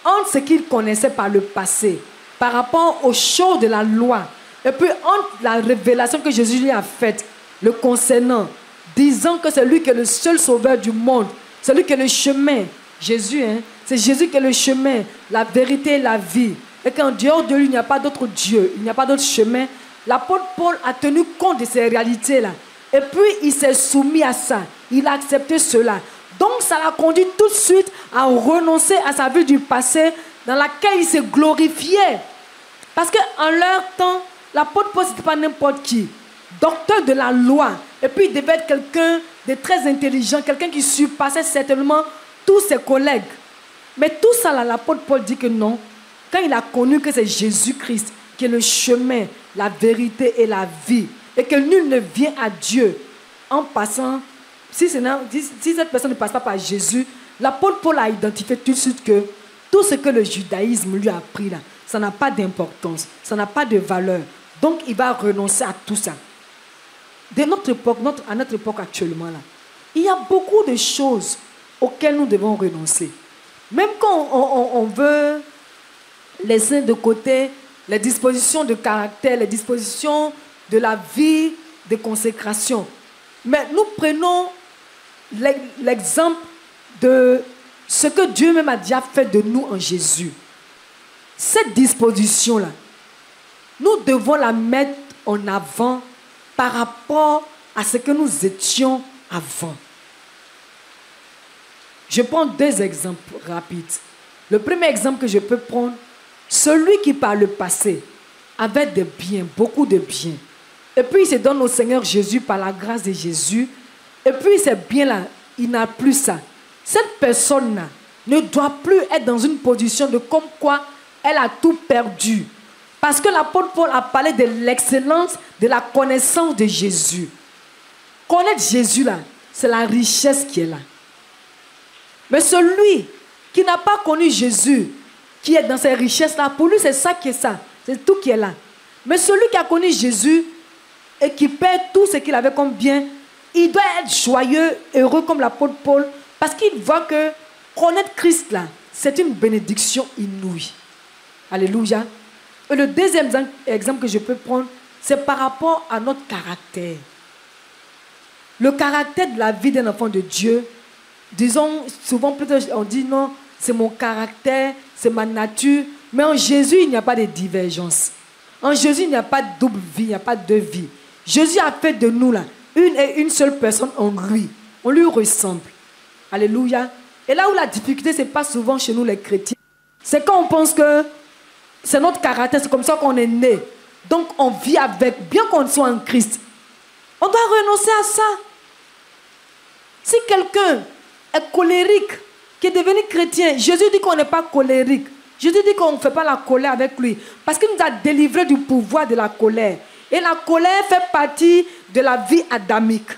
entre ce qu'il connaissait par le passé, par rapport aux choses de la loi, et puis entre la révélation que Jésus lui a faite, le concernant, disant que c'est lui qui est le seul sauveur du monde, c'est lui qui est le chemin. Jésus, c'est Jésus qui est le chemin, la vérité et la vie. Et qu'en dehors de lui, il n'y a pas d'autre Dieu, il n'y a pas d'autre chemin. L'apôtre Paul a tenu compte de ces réalités-là. Et puis, il s'est soumis à ça. Il a accepté cela. Donc, ça l'a conduit tout de suite à renoncer à sa vie du passé dans laquelle il s'est glorifié. Parce qu'en leur temps, l'apôtre Paul, ce n'était pas n'importe qui. Docteur de la loi. Et puis, il devait être quelqu'un de très intelligent, quelqu'un qui surpassait certainement tous ses collègues. Mais tout ça, là, l'apôtre Paul dit que non. Quand il a connu que c'est Jésus-Christ qui est le chemin, la vérité et la vie, et que nul ne vient à Dieu en passant, si cette personne ne passe pas par Jésus, l'apôtre Paul a identifié tout de suite que tout ce que le judaïsme lui a appris là, ça n'a pas d'importance, ça n'a pas de valeur. Donc il va renoncer à tout ça. De notre époque, à notre époque actuellement là, il y a beaucoup de choses auxquelles nous devons renoncer. Même quand on veut laisser de côté les dispositions de caractère, les dispositions de la vie de consécration. Mais nous prenons l'exemple de ce que Dieu même a déjà fait de nous en Jésus. Cette disposition-là, nous devons la mettre en avant par rapport à ce que nous étions avant. Je prends deux exemples rapides. Le premier exemple que je peux prendre, celui qui par le passé avait des biens, beaucoup de biens, et puis il se donne au Seigneur Jésus par la grâce de Jésus, et puis ces biens-là, il n'a plus ça. Cette personne-là ne doit plus être dans une position de comme quoi elle a tout perdu. Parce que l'apôtre Paul a parlé de l'excellence de la connaissance de Jésus. Connaître Jésus là, c'est la richesse qui est là. Mais celui qui n'a pas connu Jésus, qui est dans ces richesses-là, pour lui c'est ça qui est ça. C'est tout qui est là. Mais celui qui a connu Jésus et qui perd tout ce qu'il avait comme bien, il doit être joyeux, heureux comme l'apôtre Paul, parce qu'il voit que connaître Christ là, c'est une bénédiction inouïe. Alléluia. Et le deuxième exemple que je peux prendre, c'est par rapport à notre caractère. Le caractère de la vie d'un enfant de Dieu, disons, souvent peut-être on dit non, c'est mon caractère, c'est ma nature, mais en Jésus, il n'y a pas de divergence. En Jésus, il n'y a pas de double vie, il n'y a pas de deux vies. Jésus a fait de nous là, une et une seule personne en lui. On lui ressemble. Alléluia. Et là où la difficulté, ce n'est pas souvent chez nous les chrétiens. C'est quand on pense que c'est notre caractère, c'est comme ça qu'on est né. Donc on vit avec, bien qu'on soit en Christ. On doit renoncer à ça. Si quelqu'un est colérique, qui est devenu chrétien, Jésus dit qu'on n'est pas colérique. Jésus dit qu'on ne fait pas la colère avec lui. Parce qu'il nous a délivrés du pouvoir de la colère. Et la colère fait partie de la vie adamique.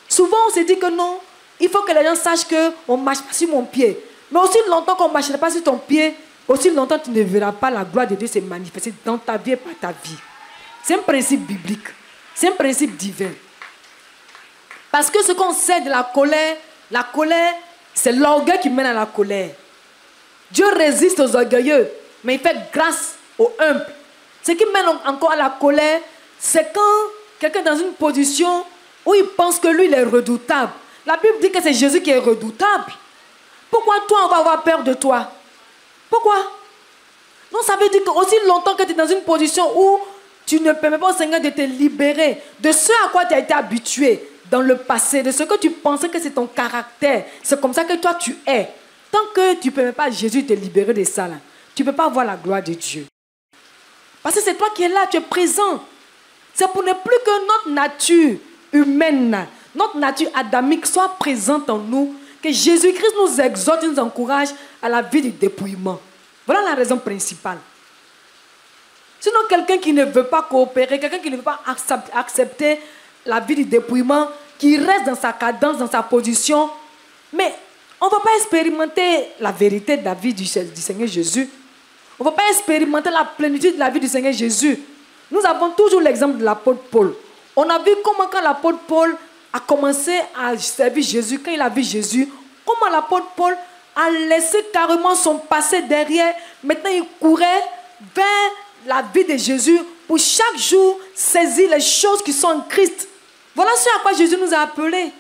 Souvent on se dit que non, il faut que les gens sachent qu'on ne marche pas sur mon pied. Mais aussi longtemps qu'on ne marchera pas sur ton pied, aussi longtemps tu ne verras pas la gloire de Dieu se manifester dans ta vie et par ta vie. C'est un principe biblique. C'est un principe divin. Parce que ce qu'on sait de la colère, c'est l'orgueil qui mène à la colère. Dieu résiste aux orgueilleux, mais il fait grâce aux humbles. Ce qui mène encore à la colère, c'est quand quelqu'un est dans une position où il pense que lui, il est redoutable. La Bible dit que c'est Jésus qui est redoutable. Pourquoi toi, on va avoir peur de toi? Pourquoi? Non, ça veut dire qu'aussi longtemps que tu es dans une position où tu ne permets pas au Seigneur de te libérer de ce à quoi tu as été habitué dans le passé, de ce que tu pensais que c'est ton caractère. C'est comme ça que toi, tu es. Tant que tu ne permets pas à Jésus te libérer de ça, là, tu ne peux pas voir la gloire de Dieu. Parce que c'est toi qui es là, tu es présent. C'est pour ne plus que notre nature humaine, notre nature adamique soit présente en nous, que Jésus-Christ nous exhorte et nous encourage à la vie du dépouillement. Voilà la raison principale. Sinon, quelqu'un qui ne veut pas coopérer, quelqu'un qui ne veut pas accepter la vie du dépouillement, qui reste dans sa cadence, dans sa position, mais on ne va pas expérimenter la vérité de la vie du Seigneur Jésus. On ne va pas expérimenter la plénitude de la vie du Seigneur Jésus. Nous avons toujours l'exemple de l'apôtre Paul. On a vu comment quand l'apôtre Paul a commencé à servir Jésus, quand il a vu Jésus, comment l'apôtre Paul a laissé carrément son passé derrière. Maintenant, il courait vers la vie de Jésus pour chaque jour saisir les choses qui sont en Christ. Voilà ce à quoi Jésus nous a appelés.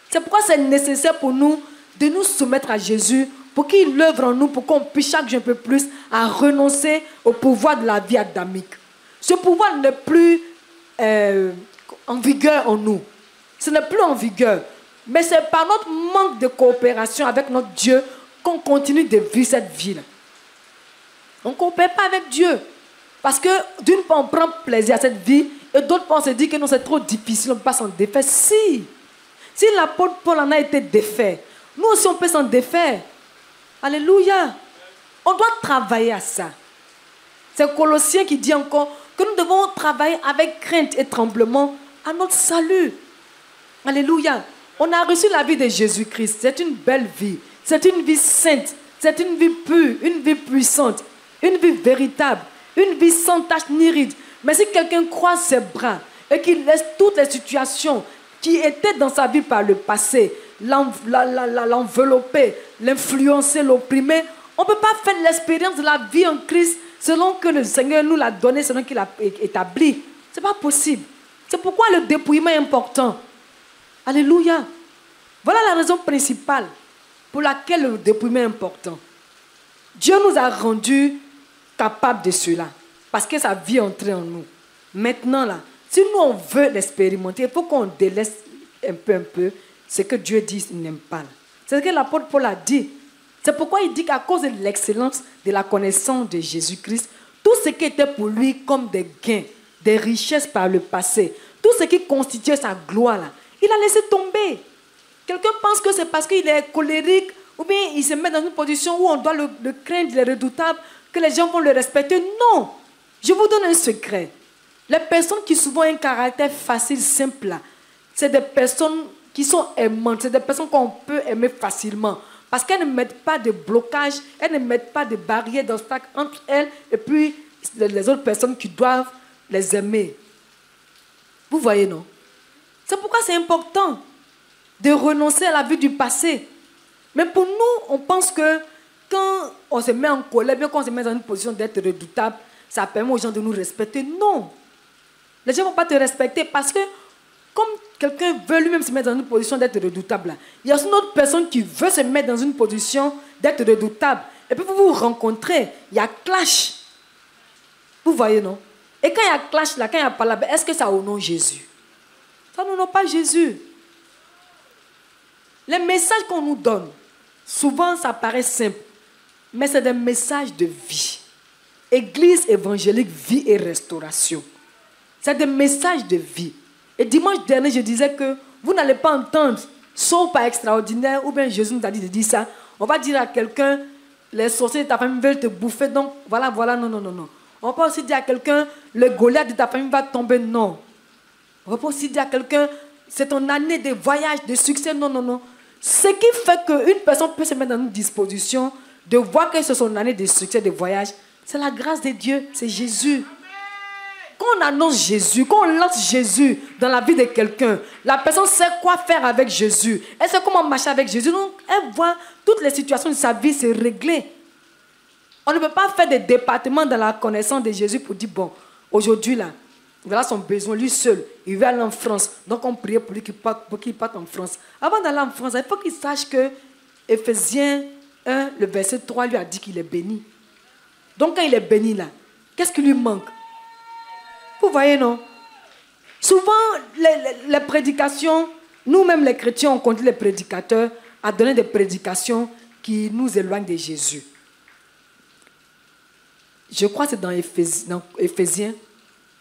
C'est pourquoi c'est nécessaire pour nous de nous soumettre à Jésus pour qu'il œuvre en nous, pour qu'on puisse chaque jour un peu plus à renoncer au pouvoir de la vie adamique. Ce pouvoir n'est plus en vigueur en nous. Ce n'est plus en vigueur. Mais c'est par notre manque de coopération avec notre Dieu qu'on continue de vivre cette vie-là. On ne coopère pas avec Dieu. Parce que d'une part, on prend plaisir à cette vie, et d'autre part, on se dit que non, c'est trop difficile, on peut pas s'en défaire. Si l'apôtre Paul en a été défait, nous aussi on peut s'en défaire. Alléluia. On doit travailler à ça. C'est Colossiens qui dit encore que nous devons travailler avec crainte et tremblement à notre salut. Alléluia. On a reçu la vie de Jésus-Christ. C'est une belle vie. C'est une vie sainte. C'est une vie pure, une vie puissante, une vie véritable, une vie sans tache ni ride. Mais si quelqu'un croise ses bras et qu'il laisse toutes les situations qui étaient dans sa vie par le passé, l'envelopper, l'influencer, l'opprimer, on ne peut pas faire l'expérience de la vie en Christ selon que le Seigneur nous l'a donné, selon qu'il a établi. Ce n'est pas possible. C'est pourquoi le dépouillement est important. Alléluia. Voilà la raison principale pour laquelle le dépouillement est important. Dieu nous a rendus capables de cela parce que sa vie est entrée en nous. Maintenant, là, si nous on veut l'expérimenter, il faut qu'on délaisse un peu ce que Dieu dit qu'il n'aime pas. C'est ce que l'apôtre Paul a dit. C'est pourquoi il dit qu'à cause de l'excellence de la connaissance de Jésus-Christ, tout ce qui était pour lui comme des gains, des richesses par le passé, tout ce qui constituait sa gloire, là, il a laissé tomber. Quelqu'un pense que c'est parce qu'il est colérique ou bien il se met dans une position où on doit le craindre, il est redoutable, que les gens vont le respecter. Non. Je vous donne un secret. Les personnes qui souvent ont un caractère facile, simple, là, c'est des personnes qui sont aimantes, c'est des personnes qu'on peut aimer facilement. Parce qu'elles ne mettent pas de blocage, elles ne mettent pas de barrières, d'obstacles entre elles et puis les autres personnes qui doivent les aimer. Vous voyez, non? C'est pourquoi c'est important de renoncer à la vie du passé. Mais pour nous, on pense que quand on se met en colère, bien qu'on se met dans une position d'être redoutable, ça permet aux gens de nous respecter. Non. Les gens ne vont pas te respecter parce que comme quelqu'un veut lui-même se mettre dans une position d'être redoutable, là, il y a une autre personne qui veut se mettre dans une position d'être redoutable. Et puis vous vous rencontrez, il y a clash. Vous voyez, non? Et quand il y a clash, là, quand il y a palabre, est-ce que ça honore Jésus? Ça n'honore pas Jésus. Les messages qu'on nous donne, souvent ça paraît simple, mais c'est des messages de vie. Église évangélique, vie et restauration. C'est des messages de vie. Et dimanche dernier, je disais que vous n'allez pas entendre, sauf par extraordinaire, ou bien Jésus nous a dit de dire ça. On va dire à quelqu'un, les sorciers de ta famille veulent te bouffer, donc voilà, non. On va pas aussi dire à quelqu'un, le Goliath de ta famille va tomber, non. On va pas aussi dire à quelqu'un, c'est ton année de voyage, de succès, non. Ce qui fait qu'une personne peut se mettre dans une disposition de voir que c'est son année de succès, de voyage, c'est la grâce de Dieu, c'est Jésus. Quand on annonce Jésus, quand on lance Jésus dans la vie de quelqu'un, la personne sait quoi faire avec Jésus. Elle sait comment marcher avec Jésus. Donc, elle voit toutes les situations de sa vie se régler. On ne peut pas faire des départements dans la connaissance de Jésus pour dire, bon, aujourd'hui, là, voilà son besoin, lui seul. Il veut aller en France. Donc, on prie pour lui qu'il parte en France. Avant d'aller en France, il faut qu'il sache que Éphésiens 1, le verset 3, lui a dit qu'il est béni. Donc, quand il est béni, là, qu'est-ce qui lui manque? Vous voyez, non? Souvent, les prédications, nous-mêmes les chrétiens, on conduit les prédicateurs à donner des prédications qui nous éloignent de Jésus. Je crois que c'est dans Éphésiens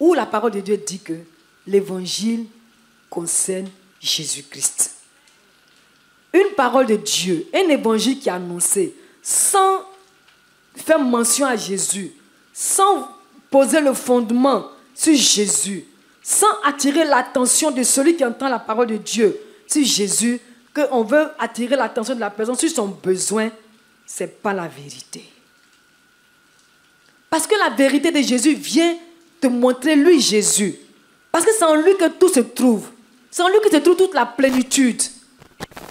où la parole de Dieu dit que l'évangile concerne Jésus-Christ. Une parole de Dieu, un évangile qui est annoncé sans faire mention à Jésus, sans poser le fondement sur Jésus, sans attirer l'attention de celui qui entend la parole de Dieu sur Jésus, qu'on veut attirer l'attention de la personne sur son besoin, ce n'est pas la vérité. Parce que la vérité de Jésus vient te montrer lui Jésus. Parce que c'est en lui que tout se trouve. C'est en lui que se trouve toute la plénitude.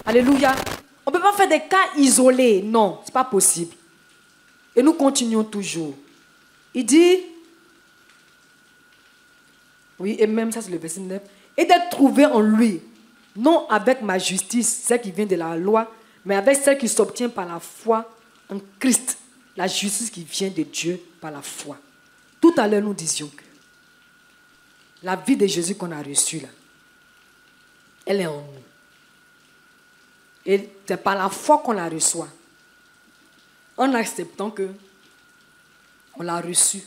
Alléluia. On ne peut pas faire des cas isolés. Non, ce n'est pas possible. Et nous continuons toujours. Il dit, oui, et même ça c'est le verset 9, et d'être trouvé en lui, non avec ma justice, celle qui vient de la loi, mais avec celle qui s'obtient par la foi en Christ, la justice qui vient de Dieu par la foi. Tout à l'heure, nous disions que la vie de Jésus qu'on a reçue là, elle est en nous. Et c'est par la foi qu'on la reçoit. En acceptant que on l'a reçue.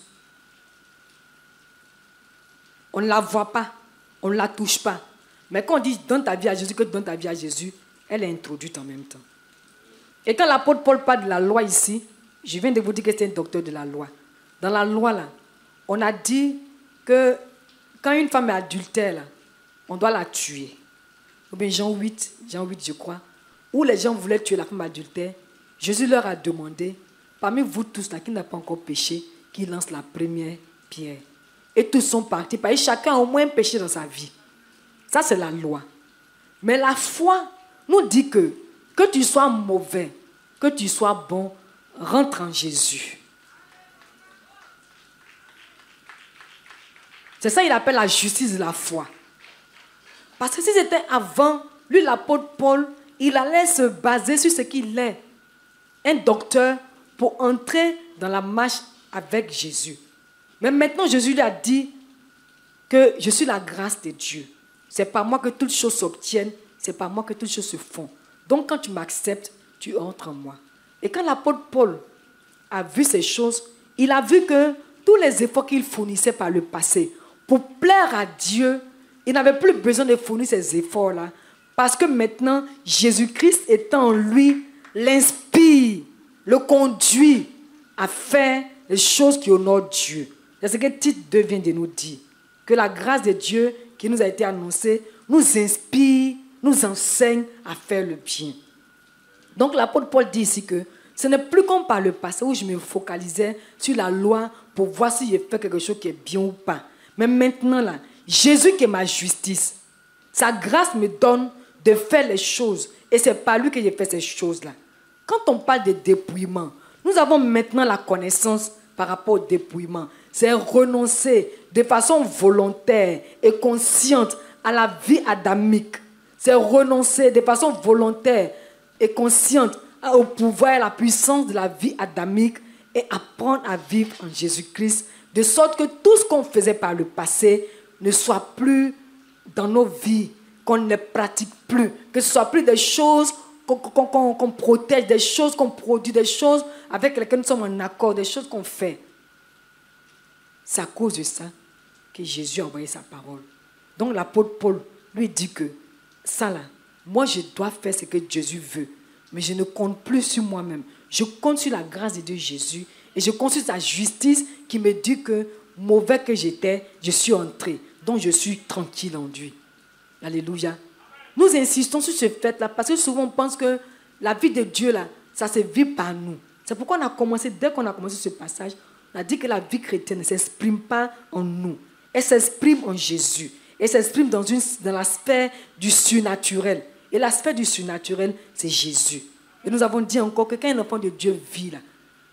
On ne la voit pas, on ne la touche pas. Mais quand on dit donne ta vie à Jésus, que donne ta vie à Jésus, elle est introduite en même temps. Et quand l'apôtre Paul parle de la loi ici, je viens de vous dire que c'est un docteur de la loi. Dans la loi, là, on a dit que quand une femme est adultère, là, on doit la tuer. Ou bien Jean 8, je crois, où les gens voulaient tuer la femme adultère, Jésus leur a demandé, parmi vous tous là qui n'a pas encore péché, qui lance la première pierre. Et tous sont partis, parce que chacun a au moins péché dans sa vie. Ça, c'est la loi. Mais la foi nous dit que tu sois mauvais, que tu sois bon, rentre en Jésus. C'est ça qu'il appelle la justice de la foi. Parce que si c'était avant, lui, l'apôtre Paul, il allait se baser sur ce qu'il est. Un docteur pour entrer dans la marche avec Jésus. Mais maintenant, Jésus lui a dit que je suis la grâce de Dieu. C'est par moi que toutes choses s'obtiennent. C'est par moi que toutes choses se font. Donc, quand tu m'acceptes, tu entres en moi. Et quand l'apôtre Paul a vu ces choses, il a vu que tous les efforts qu'il fournissait par le passé pour plaire à Dieu, il n'avait plus besoin de fournir ces efforts-là. Parce que maintenant, Jésus-Christ étant en lui, l'inspire, le conduit à faire les choses qui honorent Dieu. C'est ce que Tite 2 vient de nous dire. Que la grâce de Dieu qui nous a été annoncée nous inspire, nous enseigne à faire le bien. Donc l'apôtre Paul dit ici que ce n'est plus comme par le passé où je me focalisais sur la loi pour voir si j'ai fait quelque chose qui est bien ou pas. Mais maintenant, là, Jésus qui est ma justice, sa grâce me donne de faire les choses. Et c'est par lui que j'ai fait ces choses-là. Quand on parle de dépouillement, nous avons maintenant la connaissance par rapport au dépouillement. c'est renoncer de façon volontaire et consciente à la vie adamique. C'est renoncer de façon volontaire et consciente au pouvoir et à la puissance de la vie adamique et apprendre à vivre en Jésus-Christ, de sorte que tout ce qu'on faisait par le passé ne soit plus dans nos vies, qu'on ne pratique plus, que ce soit plus des choses qu'on protège, des choses qu'on produit, des choses avec lesquelles nous sommes en accord, des choses qu'on fait. C'est à cause de ça que Jésus a envoyé sa parole. Donc l'apôtre Paul lui dit que ça là, moi je dois faire ce que Jésus veut, mais je ne compte plus sur moi-même. Je compte sur la grâce de Dieu Jésus et je compte sur sa justice qui me dit que mauvais que j'étais, je suis entré. Donc je suis tranquille en lui. Alléluia. Nous insistons sur ce fait-là parce que souvent on pense que la vie de Dieu là, ça se vit par nous. C'est pourquoi on a commencé, dès qu'on a commencé ce passage, on a dit que la vie chrétienne ne s'exprime pas en nous. Elle s'exprime en Jésus. Elle s'exprime dans la sphère du surnaturel. Et la sphère du surnaturel, c'est Jésus. Et nous avons dit encore que quand un enfant de Dieu vit là,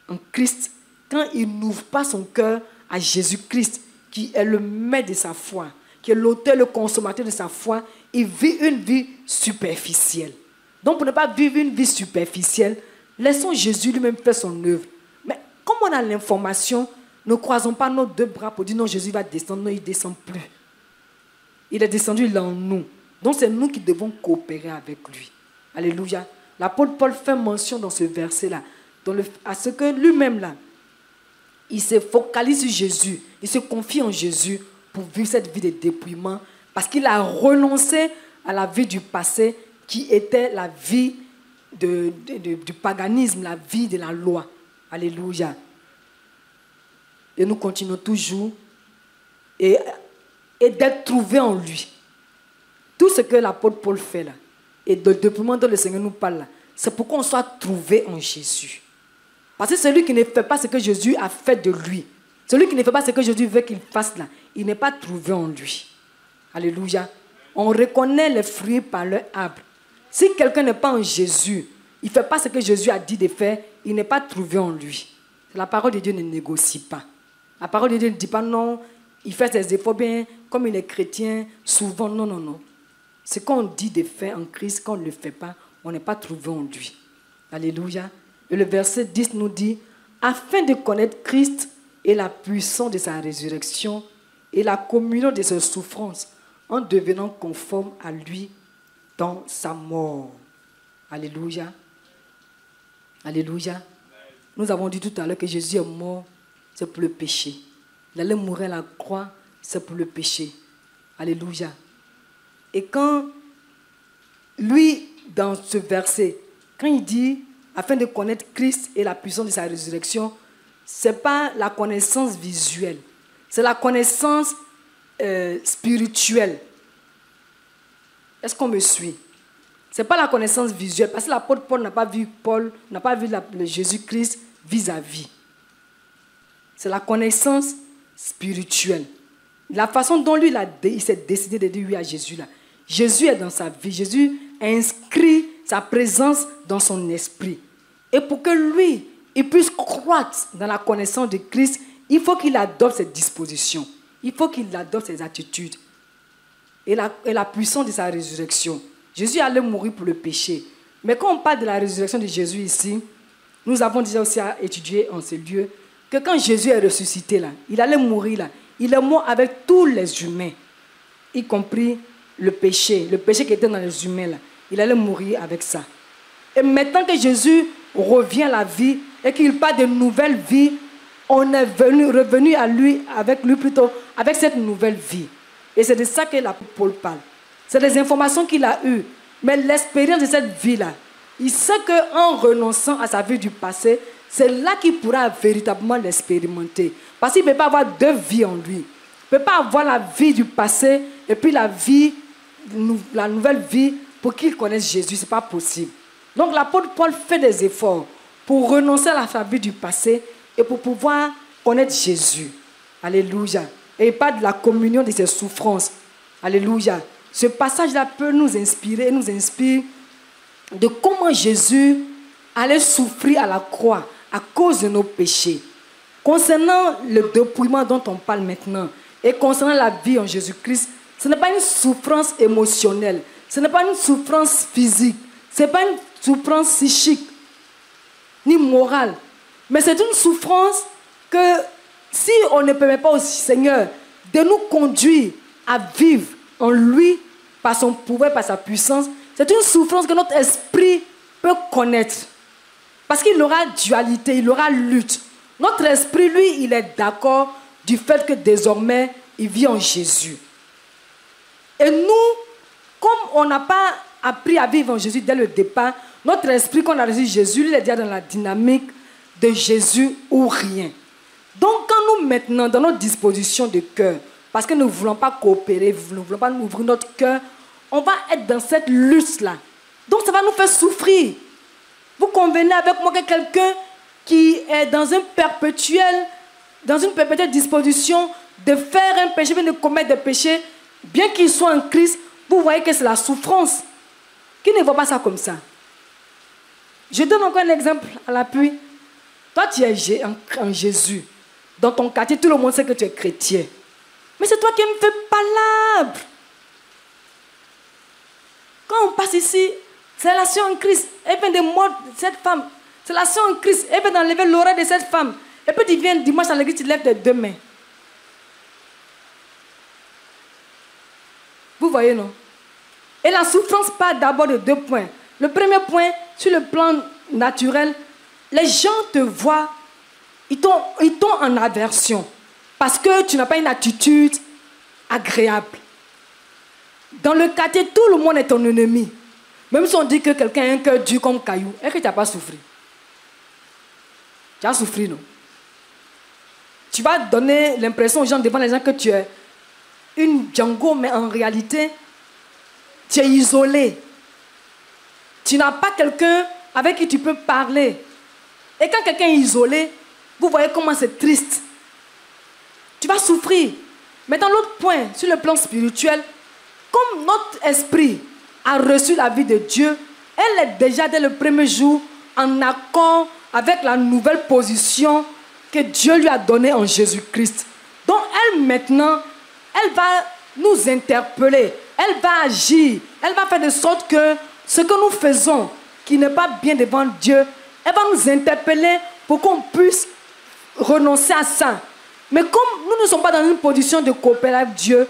en Christ, quand il n'ouvre pas son cœur à Jésus-Christ, qui est le maître de sa foi, qui est l'auteur, le consommateur de sa foi, il vit une vie superficielle. Donc pour ne pas vivre une vie superficielle, laissons Jésus lui-même faire son œuvre. Mais comme on a l'information, ne croisons pas nos deux bras pour dire non, Jésus va descendre. Non, il ne descend plus. Il est descendu là en nous. Donc c'est nous qui devons coopérer avec lui. Alléluia. L'apôtre Paul fait mention dans ce verset-là, à ce que lui-même là, il se focalise sur Jésus, il se confie en Jésus pour vivre cette vie de dépouillement, parce qu'il a renoncé à la vie du passé qui était la vie du paganisme, la vie de la loi. Alléluia. Et nous continuons toujours et d'être trouvés en lui. Tout ce que l'apôtre Paul fait là, et le dépouillement dont le Seigneur nous parle là, c'est pour qu'on soit trouvé en Jésus. Parce que celui qui ne fait pas ce que Jésus a fait de lui, celui qui ne fait pas ce que Jésus veut qu'il fasse là, il n'est pas trouvé en lui. Alléluia. On reconnaît les fruits par leur arbre. Si quelqu'un n'est pas en Jésus, il ne fait pas ce que Jésus a dit de faire, il n'est pas trouvé en lui. La parole de Dieu ne négocie pas. La parole de Dieu ne dit pas non, il fait ses efforts bien, comme il est chrétien, souvent, non, non, non. Ce qu'on dit de faire en Christ, quand on ne le fait pas, on n'est pas trouvé en lui. Alléluia. Et le verset 10 nous dit, afin de connaître Christ et la puissance de sa résurrection et la communion de ses souffrances, en devenant conforme à lui dans sa mort. Alléluia. Alléluia. Nous avons dit tout à l'heure que Jésus est mort, c'est pour le péché. Il allait mourir à la croix, c'est pour le péché. Alléluia. Et quand lui, dans ce verset, quand il dit, afin de connaître Christ et la puissance de sa résurrection, ce n'est pas la connaissance visuelle, c'est la connaissance spirituelle. Est-ce qu'on me suit? Ce n'est pas la connaissance visuelle, parce que l'apôtre Paul n'a pas vu le Jésus-Christ vis-à-vis. C'est la connaissance spirituelle. La façon dont lui, il s'est décidé de dire oui à Jésus là. Jésus est dans sa vie. Jésus a inscrit sa présence dans son esprit. Et pour que lui, il puisse croître dans la connaissance de Christ, il faut qu'il adopte ses dispositions. Il faut qu'il adopte ses attitudes. Et la puissance de sa résurrection. Jésus allait mourir pour le péché. Mais quand on parle de la résurrection de Jésus ici, nous avons déjà aussi étudié en ce lieu que quand Jésus est ressuscité là, il allait mourir là. Il est mort avec tous les humains, y compris le péché qui était dans les humains là. Il allait mourir avec ça. Et maintenant que Jésus revient à la vie et qu'il parle de nouvelle vie, on est revenu à lui, avec lui plutôt, avec cette nouvelle vie. Et c'est de ça que l'apôtre Paul parle. C'est des informations qu'il a eues. Mais l'expérience de cette vie-là, il sait qu'en renonçant à sa vie du passé, c'est là qu'il pourra véritablement l'expérimenter. Parce qu'il ne peut pas avoir deux vies en lui. Il ne peut pas avoir la vie du passé et puis la nouvelle vie pour qu'il connaisse Jésus. Ce n'est pas possible. Donc l'apôtre Paul fait des efforts pour renoncer à la vie du passé et pour pouvoir connaître Jésus. Alléluia. Et il parle de la communion de ses souffrances. Alléluia. Ce passage-là peut nous inspirer et nous inspire de comment Jésus allait souffrir à la croix à cause de nos péchés. Concernant le dépouillement dont on parle maintenant, et concernant la vie en Jésus-Christ, ce n'est pas une souffrance émotionnelle, ce n'est pas une souffrance physique, ce n'est pas une souffrance psychique, ni morale, mais c'est une souffrance que si on ne permet pas au Seigneur de nous conduire à vivre en lui, par son pouvoir, par sa puissance, c'est une souffrance que notre esprit peut connaître. Parce qu'il aura dualité, il aura lutte. Notre esprit, lui, il est d'accord du fait que désormais, il vit en Jésus. Et nous, comme on n'a pas appris à vivre en Jésus dès le départ, notre esprit, quand on a reçu Jésus, il est déjà dans la dynamique de Jésus ou rien. Donc, quand nous, maintenant, dans notre disposition de cœur, parce que nous ne voulons pas coopérer, nous ne voulons pas nous ouvrir notre cœur, on va être dans cette lutte-là. Donc, ça va nous faire souffrir. Vous convenez avec moi que quelqu'un qui est dans une perpétuelle disposition de faire un péché, de commettre des péchés, bien qu'il soit en Christ, vous voyez que c'est la souffrance. Qui ne voit pas ça comme ça? Je donne encore un exemple à l'appui. Toi, tu es en Jésus. Dans ton quartier, tout le monde sait que tu es chrétien. Mais c'est toi qui me fais palabre. Quand on passe ici, c'est la sœur en Christ. Elle vient de mordre cette femme. C'est la sœur en Christ. Elle vient d'enlever l'oreille de cette femme. Et puis tu viens dimanche à l'église, tu lèves tes deux mains. Vous voyez, non? Et la souffrance part d'abord de deux points. Le premier point, sur le plan naturel, les gens te voient, ils t'ont en aversion. Parce que tu n'as pas une attitude agréable. Dans le quartier, tout le monde est ton ennemi. Même si on dit que quelqu'un a un cœur dur comme caillou, est-ce que tu n'as pas souffert? Tu as souffert, non? Tu vas donner l'impression aux gens devant les gens que tu es une Django, mais en réalité, tu es isolé. Tu n'as pas quelqu'un avec qui tu peux parler. Et quand quelqu'un est isolé, vous voyez comment c'est triste. Tu vas souffrir. Mais dans l'autre point, sur le plan spirituel, comme notre esprit a reçu la vie de Dieu, elle est déjà dès le premier jour en accord avec la nouvelle position que Dieu lui a donnée en Jésus-Christ. Donc elle maintenant, elle va nous interpeller, elle va agir, elle va faire de sorte que ce que nous faisons, qui n'est pas bien devant Dieu, elle va nous interpeller pour qu'on puisse renoncer à ça. Mais comme nous ne sommes pas dans une position de coopérer avec Dieu,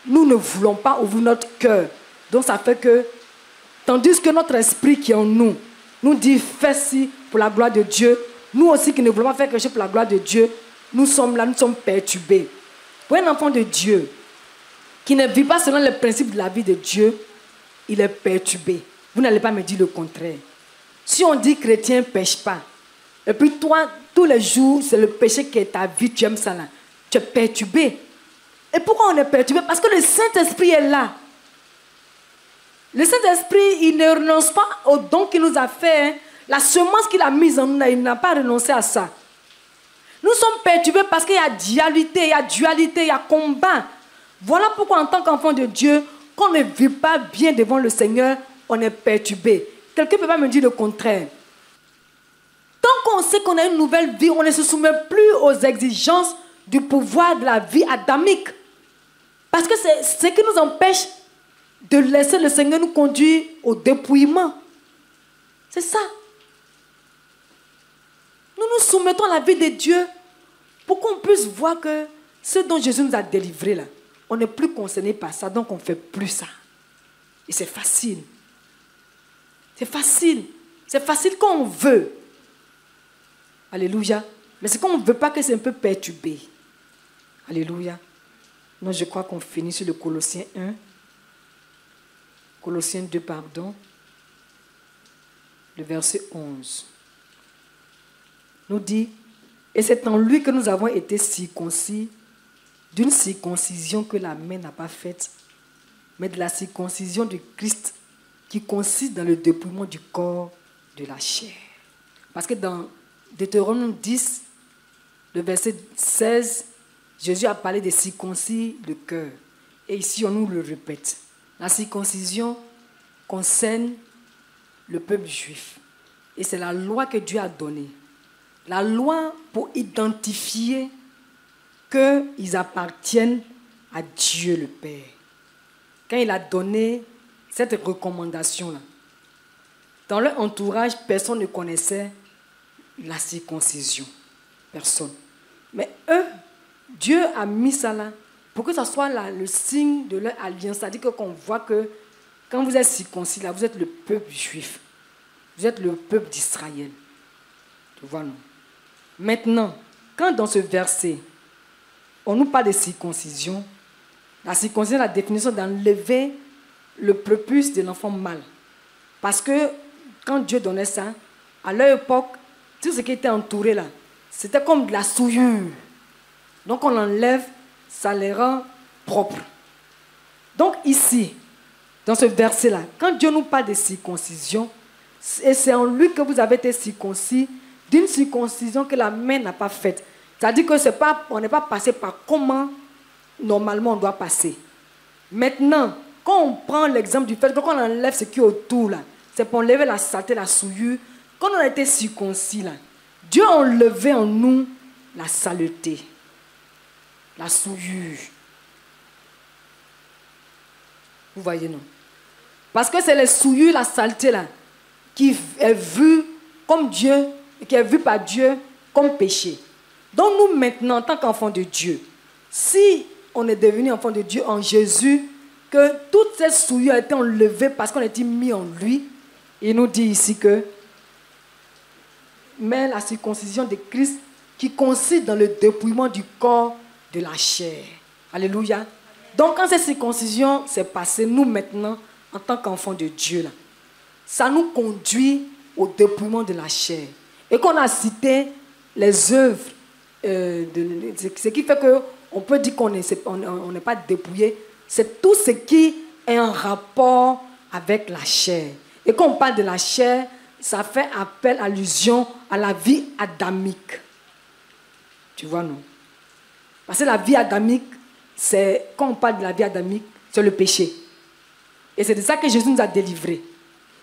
nous ne voulons pas ouvrir notre cœur. Donc ça fait que, tandis que notre esprit qui est en nous, nous dit fais ci pour la gloire de Dieu, nous aussi qui ne voulons pas faire quelque chose pour la gloire de Dieu, nous sommes là, nous sommes perturbés. Pour un enfant de Dieu, qui ne vit pas selon les principes de la vie de Dieu, il est perturbé. Vous n'allez pas me dire le contraire. Si on dit chrétien, ne pêche pas, et puis toi, tous les jours, c'est le péché qui est ta vie, tu aimes ça là, tu es perturbé. Et pourquoi on est perturbé? Parce que le Saint-Esprit est là. Le Saint-Esprit, il ne renonce pas au don qu'il nous a fait. Hein. La semence qu'il a mise en nous, il n'a pas renoncé à ça. Nous sommes perturbés parce qu'il y a dualité, il y a combat. Voilà pourquoi en tant qu'enfant de Dieu, quand on ne vit pas bien devant le Seigneur, on est perturbé. Quelqu'un ne peut pas me dire le contraire. Tant qu'on sait qu'on a une nouvelle vie, on ne se soumet plus aux exigences du pouvoir de la vie adamique. Parce que c'est ce qui nous empêche de laisser le Seigneur nous conduire au dépouillement. C'est ça. Nous nous soumettons à la vie de Dieu pour qu'on puisse voir que ce dont Jésus nous a délivrés là, on n'est plus concerné par ça, donc on ne fait plus ça. Et c'est facile. C'est facile. C'est facile quand on veut. Alléluia. Mais c'est quand on ne veut pas que c'est un peu perturbé. Alléluia. Non, je crois qu'on finit sur le Colossiens 1. Colossiens 2, pardon. Le verset 11. Nous dit, et c'est en lui que nous avons été circoncis, d'une circoncision que la main n'a pas faite, mais de la circoncision du Christ qui consiste dans le dépouillement du corps de la chair. Parce que dans Deutéronome 10, le verset 16, Jésus a parlé de circoncis le cœur. Et ici, on nous le répète. La circoncision concerne le peuple juif. Et c'est la loi que Dieu a donnée. La loi pour identifier qu'ils appartiennent à Dieu le Père. Quand il a donné cette recommandation-là, dans leur entourage, personne ne connaissait la circoncision. Personne. Mais eux, Dieu a mis ça là pour que ça soit là, le signe de leur alliance. C'est-à-dire qu'on voit que quand vous êtes circoncis, là, vous êtes le peuple juif. Vous êtes le peuple d'Israël. Tu vois, non? Maintenant, quand dans ce verset, on nous parle de circoncision, la circoncision, la définition d'enlever le prépuce de l'enfant mâle. Parce que quand Dieu donnait ça, à leur époque, tout ce qui était entouré là, c'était comme de la souillure. Donc on l'enlève, ça les rend propres. Donc ici, dans ce verset-là, quand Dieu nous parle de circoncision, et c'est en lui que vous avez été circoncis, d'une circoncision que la main n'a pas faite. C'est-à-dire que on n'est pas passé par comment normalement on doit passer. Maintenant, quand on prend l'exemple du fait que quand on enlève ce qui est autour, là, c'est pour enlever la saleté, la souillure. Quand on a été circoncis, là, Dieu a enlevé en nous la saleté, la souillure. Vous voyez, non? Parce que c'est les souillures, la saleté, là, qui est vue comme Dieu, qui est vue par Dieu comme péché. Donc nous, maintenant, en tant qu'enfants de Dieu, si on est devenu enfant de Dieu en Jésus, que toutes ces souillures ont été enlevées parce qu'on a été mis en lui, il nous dit ici que mais la circoncision de Christ qui consiste dans le dépouillement du corps de la chair. Alléluia. Donc quand cette circoncision s'est passée, nous maintenant, en tant qu'enfants de Dieu, là, ça nous conduit au dépouillement de la chair. Et qu'on a cité les œuvres, ce qui fait qu'on peut dire qu'on n'est pas dépouillé, c'est tout ce qui est en rapport avec la chair. Et quand on parle de la chair, ça fait appel, allusion à la vie adamique. Tu vois, non? Parce que la vie adamique, quand on parle de la vie adamique, c'est le péché. Et c'est de ça que Jésus nous a délivrés.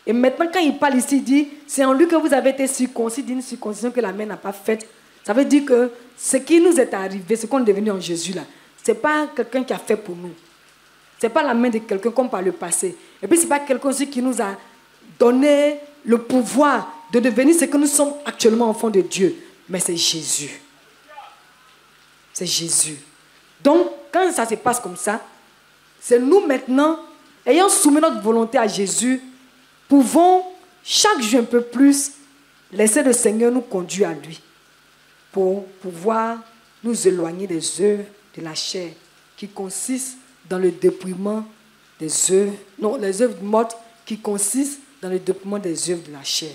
Et maintenant, quand il parle ici, il dit, c'est en lui que vous avez été circoncis d'une circoncision que la main n'a pas faite. Ça veut dire que ce qui nous est arrivé, ce qu'on est devenu en Jésus, là, ce n'est pas quelqu'un qui a fait pour nous. Ce n'est pas la main de quelqu'un comme par le passé. Et puis, ce n'est pas quelqu'un aussi qui nous a donné le pouvoir de devenir ce que nous sommes actuellement enfants de Dieu. Mais c'est Jésus. C'est Jésus. Donc, quand ça se passe comme ça, c'est nous maintenant, ayant soumis notre volonté à Jésus, pouvons chaque jour un peu plus laisser le Seigneur nous conduire à lui pour pouvoir nous éloigner des œuvres de la chair qui consistent dans le dépouillement des œuvres, non, les œuvres mortes qui consistent dans le dépouillement des œuvres de la chair.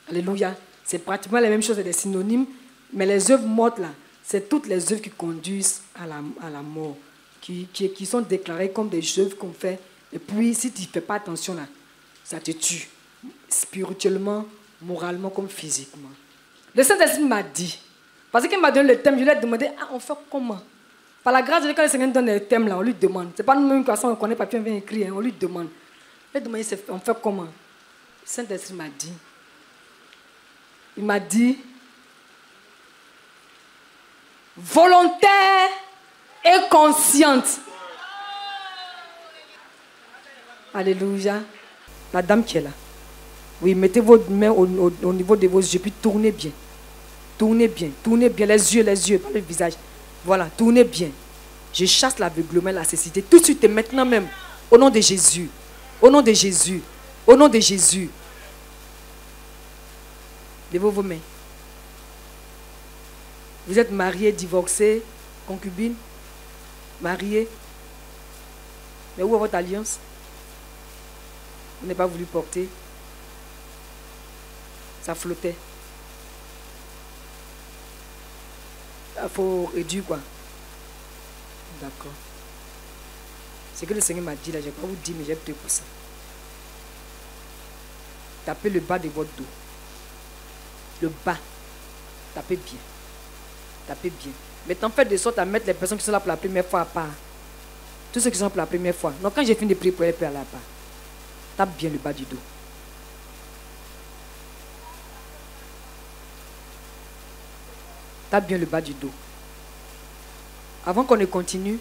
Alléluia. C'est pratiquement la même chose, c'est des synonymes, mais les œuvres mortes là, c'est toutes les œuvres qui conduisent à la mort, qui sont déclarées comme des œuvres qu'on fait, et puis si tu ne fais pas attention là, ça te tue, spirituellement, moralement comme physiquement. Le Saint-Esprit m'a dit, parce qu'il m'a donné le thème, je lui ai demandé, on fait comment? Par la grâce de Dieu, quand le Seigneur donne le thème là, on lui demande. Ce n'est pas nous-mêmes qui on connaît pas, puis on vient écrire, on lui demande. Je lui ai demandé, on fait comment? Le Saint-Esprit m'a dit, il m'a dit, volontaire et consciente. Alléluia. La dame qui est là. Oui, mettez vos mains au niveau de vos yeux, puis tournez bien. Tournez bien, les yeux, pas le visage. Voilà, tournez bien. Je chasse l'aveuglement et la cécité tout de suite et maintenant même. Au nom de Jésus. Au nom de Jésus. Au nom de Jésus. Levez vos mains. Vous êtes marié, divorcé, concubine, marié. Mais où est votre alliance? Vous n'avez pas voulu porter. Ça flottait. Il faut réduire quoi? D'accord. C'est que le Seigneur m'a dit là, je ne vais pas vous dire, mais j'ai pris pour ça. Tapez le bas de votre dos. Le bas. Tapez bien. Tapez bien. Maintenant, faites de sorte à mettre les personnes qui sont là pour la première fois à part. Tous ceux qui sont là pour la première fois. Donc, quand j'ai fini de prier pour elle, à la part. Tape bien le bas du dos. Tape bien le bas du dos. Avant qu'on ne continue,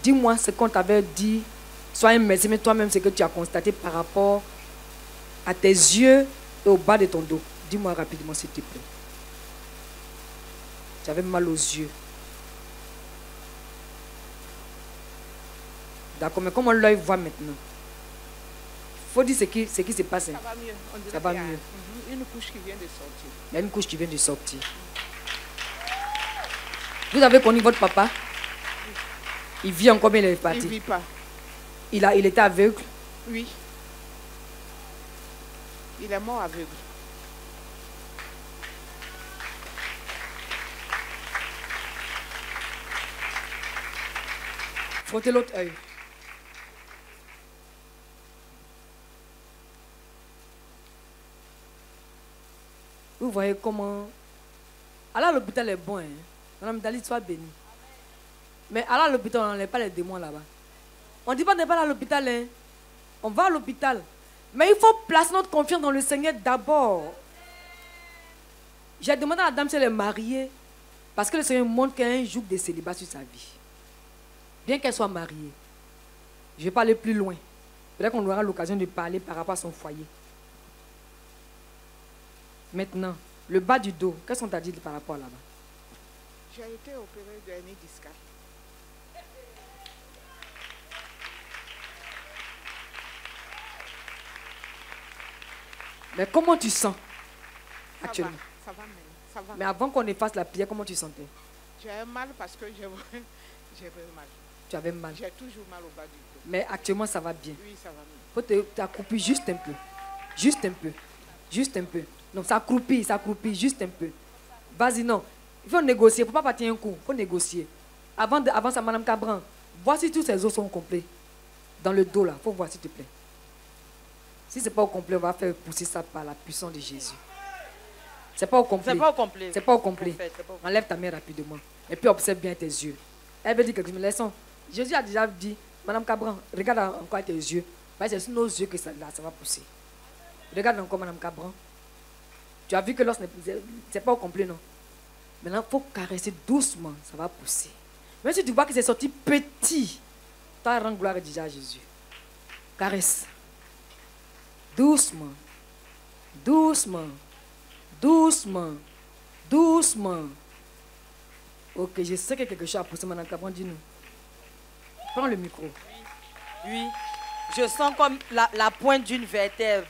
dis-moi ce qu'on t'avait dit. Sois un médecin, mais toi-même ce que tu as constaté par rapport à tes yeux et au bas de ton dos. Dis-moi rapidement s'il te plaît. Tu avais mal aux yeux. D'accord, mais comment l'œil voit maintenant? Il faut dire ce qui se passe. Ça va mieux. On dirait Ça va qu'il y a, mieux. Une couche qui vient de sortir. Il y a une couche qui vient de sortir. Vous avez connu votre papa? Il vit encore, mais il est Il ne parti. vit pas. Il était aveugle. Oui. Il est mort aveugle. Frottez l'autre œil. Vous voyez comment... Alors l'hôpital est bon. Hein? Madame Dali, sois bénie. Mais alors l'hôpital, on n'enlève pas les démons là-bas. On ne dit pas de ne pas aller à l'hôpital. Hein? On va à l'hôpital. Mais il faut placer notre confiance dans le Seigneur d'abord. J'ai demandé à la dame si elle est mariée. Parce que le Seigneur montre qu'il y a un joug de célibat sur sa vie. Bien qu'elle soit mariée. Je ne vais pas aller plus loin. Peut-être qu'on aura l'occasion de parler par rapport à son foyer. Maintenant, le bas du dos, qu'est-ce qu'on t'a dit par rapport là-bas? J'ai été opérée de hernie discale. Mais comment tu sens actuellement? Ça va même. Ça va. Mais avant qu'on efface la prière, comment tu sentais? J'ai mal parce que j'ai mal. Tu avais mal. J'ai toujours mal au bas du dos. Mais actuellement, ça va bien. Oui, ça va mieux. Il faut t'accroupir juste un peu. Juste un peu. Juste un peu. Donc, ça croupit, juste un peu. Vas-y, non. Il faut négocier. Il ne faut pas partir un coup. Il faut négocier. Avant ça, Madame Cabran, voici tous ces os sont complets. Dans le dos, là. Il faut voir, s'il te plaît. Si ce n'est pas au complet, on va faire pousser ça par la puissance de Jésus. Ce n'est pas au complet. C'est pas au complet. C'est pas au complet. Prophète, c'est pas au complet. Enlève ta main rapidement. Et puis observe bien tes yeux. Elle veut dire quelque chose. Mais laissons. Jésus a déjà dit, Madame Cabran, regarde encore tes yeux. C'est sur nos yeux que ça va pousser. Regarde encore, Madame Cabran. Tu as vu que l'os n'est pas au complet, non? Maintenant, il faut caresser doucement. Ça va pousser. Même si tu vois que c'est sorti petit, toi, rends gloire déjà à Jésus. Caresse. Doucement. Doucement. Doucement. Doucement. Ok, je sais que quelque chose a poussé, Madame Cabran, dis-nous. Prends le micro. Oui. Je sens comme la pointe d'une vertèbre.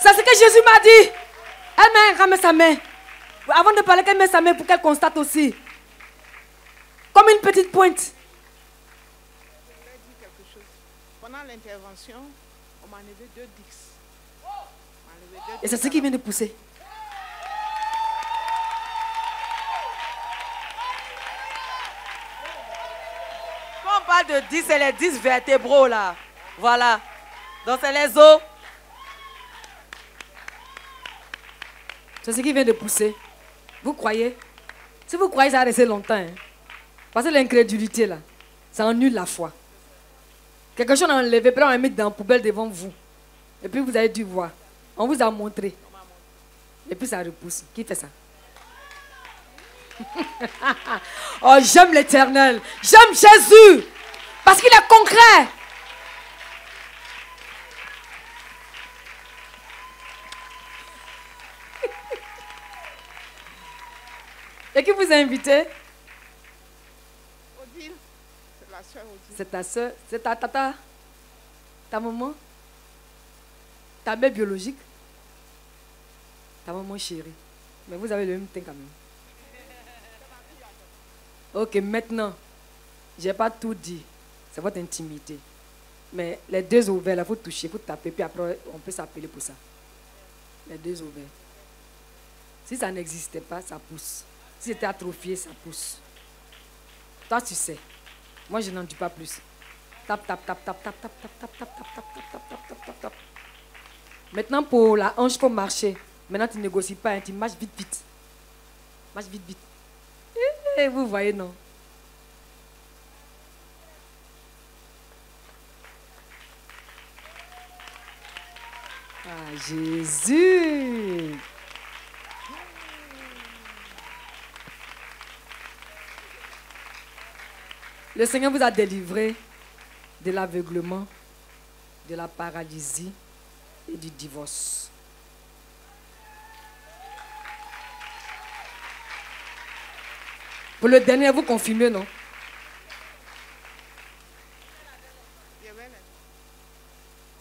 C'est ce que Jésus m'a dit. Elle met sa main. Avant de parler, qu'elle met sa main pour qu'elle constate aussi. Comme une petite pointe. Je voulais dire quelque chose. Pendant l'intervention, on m'a enlevé 2 disques. Et c'est ce qui vient de pousser. Quand on parle de 10, c'est les 10 vertébraux là. Voilà. Donc c'est les os. C'est ce qui vient de pousser. Vous croyez? Si vous croyez, ça va rester longtemps. Hein? Parce que l'incrédulité là, ça annule la foi. Quelque chose on a enlevé, puis on l'a mis dans la poubelle devant vous. Et puis vous avez dû voir. On vous a montré. Et puis ça repousse. Qui fait ça? Oh, j'aime l'Éternel. J'aime Jésus. Parce qu'il est concret. Et qui vous a invité? Odile, c'est la soeur Odile. C'est ta soeur, c'est ta tata, ta maman, ta mère biologique, ta maman chérie. Mais vous avez le même teint quand même. Ok, maintenant, je n'ai pas tout dit. C'est votre intimité. Mais les 2 ovaires, il faut toucher, il faut taper, puis après, on peut s'appeler pour ça. Les 2 ovaires. Si ça n'existait pas, ça pousse. Si c'était atrophié, ça pousse. Toi, tu sais. Moi, je n'en dis pas plus. Tap, tap, tap, tap, tap, tap, tap, tap, tap, tap, tap, tap, tap, tap, tap, tap, tap. Maintenant, pour la hanche, pour marcher. Maintenant, tu ne négocies pas, hein, tu marches vite, vite. Marche vite, vite. Et vous voyez, non? Ah, Jésus. Le Seigneur vous a délivré de l'aveuglement, de la paralysie et du divorce. Pour le dernier, vous confirmez, non?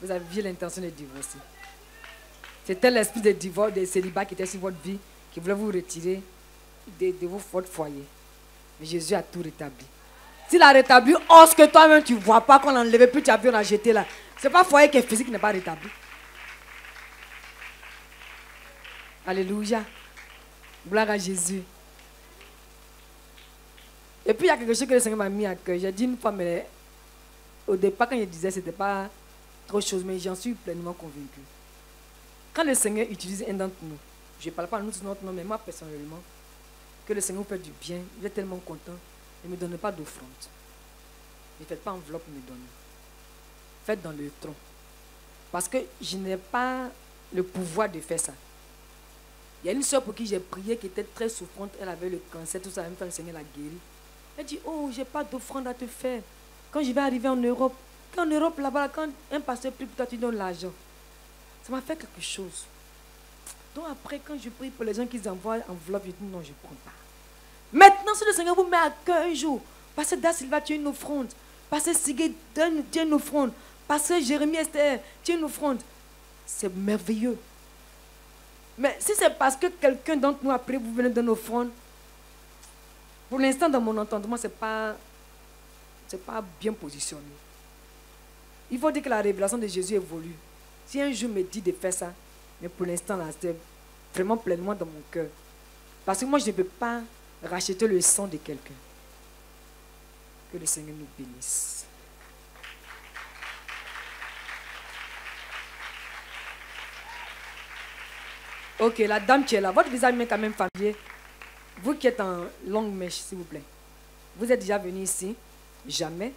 Vous aviez l'intention de divorcer. C'était l'esprit de divorce, de célibat qui était sur votre vie, qui voulait vous retirer de votre foyer. Mais Jésus a tout rétabli. S'il a rétabli, ce que toi-même tu ne vois pas, qu'on l'a enlevé, puis tu as vu, on a jeté là. Ce n'est pas le foyer qui est physique qui n'est pas rétabli. Alléluia. Gloire à Jésus. Et puis il y a quelque chose que le Seigneur m'a mis à cœur. J'ai dit une fois, mais au départ, quand je disais, ce n'était pas trop chose, mais j'en suis pleinement convaincu. Quand le Seigneur utilise un d'entre nous, je ne parle pas à nous, notre nom, mais moi personnellement, que le Seigneur vous fait du bien, il est tellement content, ne me donnez pas d'offrande. Ne faites pas enveloppe, me donner. Faites dans le tronc. Parce que je n'ai pas le pouvoir de faire ça. Il y a une soeur pour qui j'ai prié qui était très souffrante, elle avait le cancer, tout ça, en même temps le Seigneur l'a guérie. Elle dit, oh, je n'ai pas d'offrande à te faire. Quand je vais arriver en Europe, quand en Europe, là-bas, quand un pasteur prie pour toi, tu donnes l'argent. Ça m'a fait quelque chose. Donc après, quand je prie pour les gens qui envoient enveloppe, je dis non, je ne prends pas. Maintenant, si le Seigneur vous met à cœur un jour, Pasteur Da Silva, tu as une offrande. Pasteur Sigé, tu as une offrande. Pasteur Jérémie Esther, tu as une offrande. C'est merveilleux. Mais si c'est parce que quelqu'un d'entre nous, après, vous venez d'une offrande, pour l'instant, dans mon entendement, ce n'est pas bien positionné. Il faut dire que la révélation de Jésus évolue. Si un jour me dit de faire ça, mais pour l'instant, là, c'est vraiment pleinement dans mon cœur. Parce que moi, je ne peux pas racheter le sang de quelqu'un. Que le Seigneur nous bénisse. Ok, la dame qui est là, votre visage est quand même familier. Vous qui êtes en longue mèche, s'il vous plaît. Vous êtes déjà venu ici? Jamais?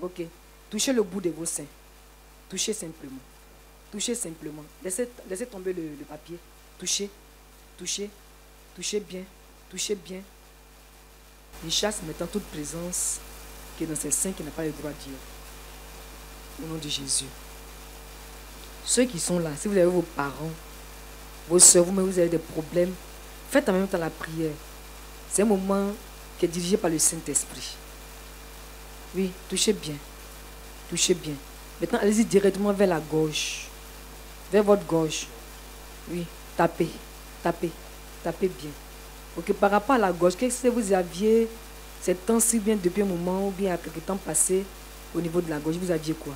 Ok. Touchez le bout de vos seins. Touchez simplement. Touchez simplement. Laissez tomber le papier. Touchez. Touchez. Touchez bien. Touchez bien. Il chasse maintenant toute présence qui est dans ces seins qui n'a pas le droit de dire. Au nom de Jésus. Ceux qui sont là, si vous avez vos parents, vos soeurs, vous avez des problèmes, faites en même temps la prière. C'est un moment qui est dirigé par le Saint-Esprit. Oui, touchez bien. Touchez bien. Maintenant, allez-y directement vers la gauche. Vers votre gauche. Oui, tapez. Tapez. Tapez bien. Ok, par rapport à la gauche, qu'est-ce que vous aviez ces temps-ci bien depuis un moment ou bien à quelque temps passé au niveau de la gauche, vous aviez quoi?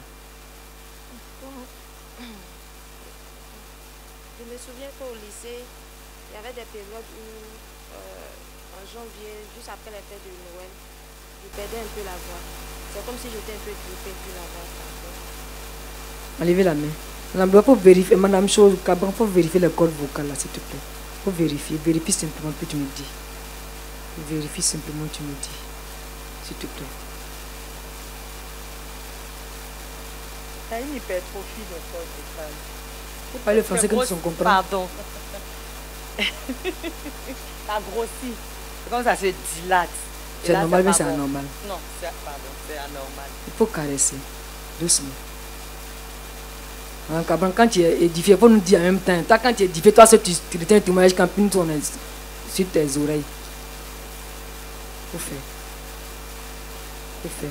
Je me souviens qu'au lycée, il y avait des périodes où, en janvier, juste après les fêtes de Noël, je perdais un peu la voix. C'est comme si j'étais un peu grippée puis la voix. Enlevez la main. Madame, il faut vérifier. Madame Chose, il faut vérifier les cordes vocales là, s'il te plaît. Il faut vérifier. Vérifie simplement, puis tu me dis. Vérifie simplement, tu me dis. S'il te plaît. Il y a une hypertrophie de corps vocal. Il faut parler le français comme tu comprends. Pardon. Ça grossit. C'est comme ça se dilate. C'est normal, mais c'est anormal. Non, pardon, c'est anormal. Il faut caresser. Doucement. Quand tu es édifié, il faut nous dire en même temps. Toi, quand tu es édifié, toi, tu retiens un témoignage quand tu tournes sur tes oreilles. Il faut faire. Il faut faire.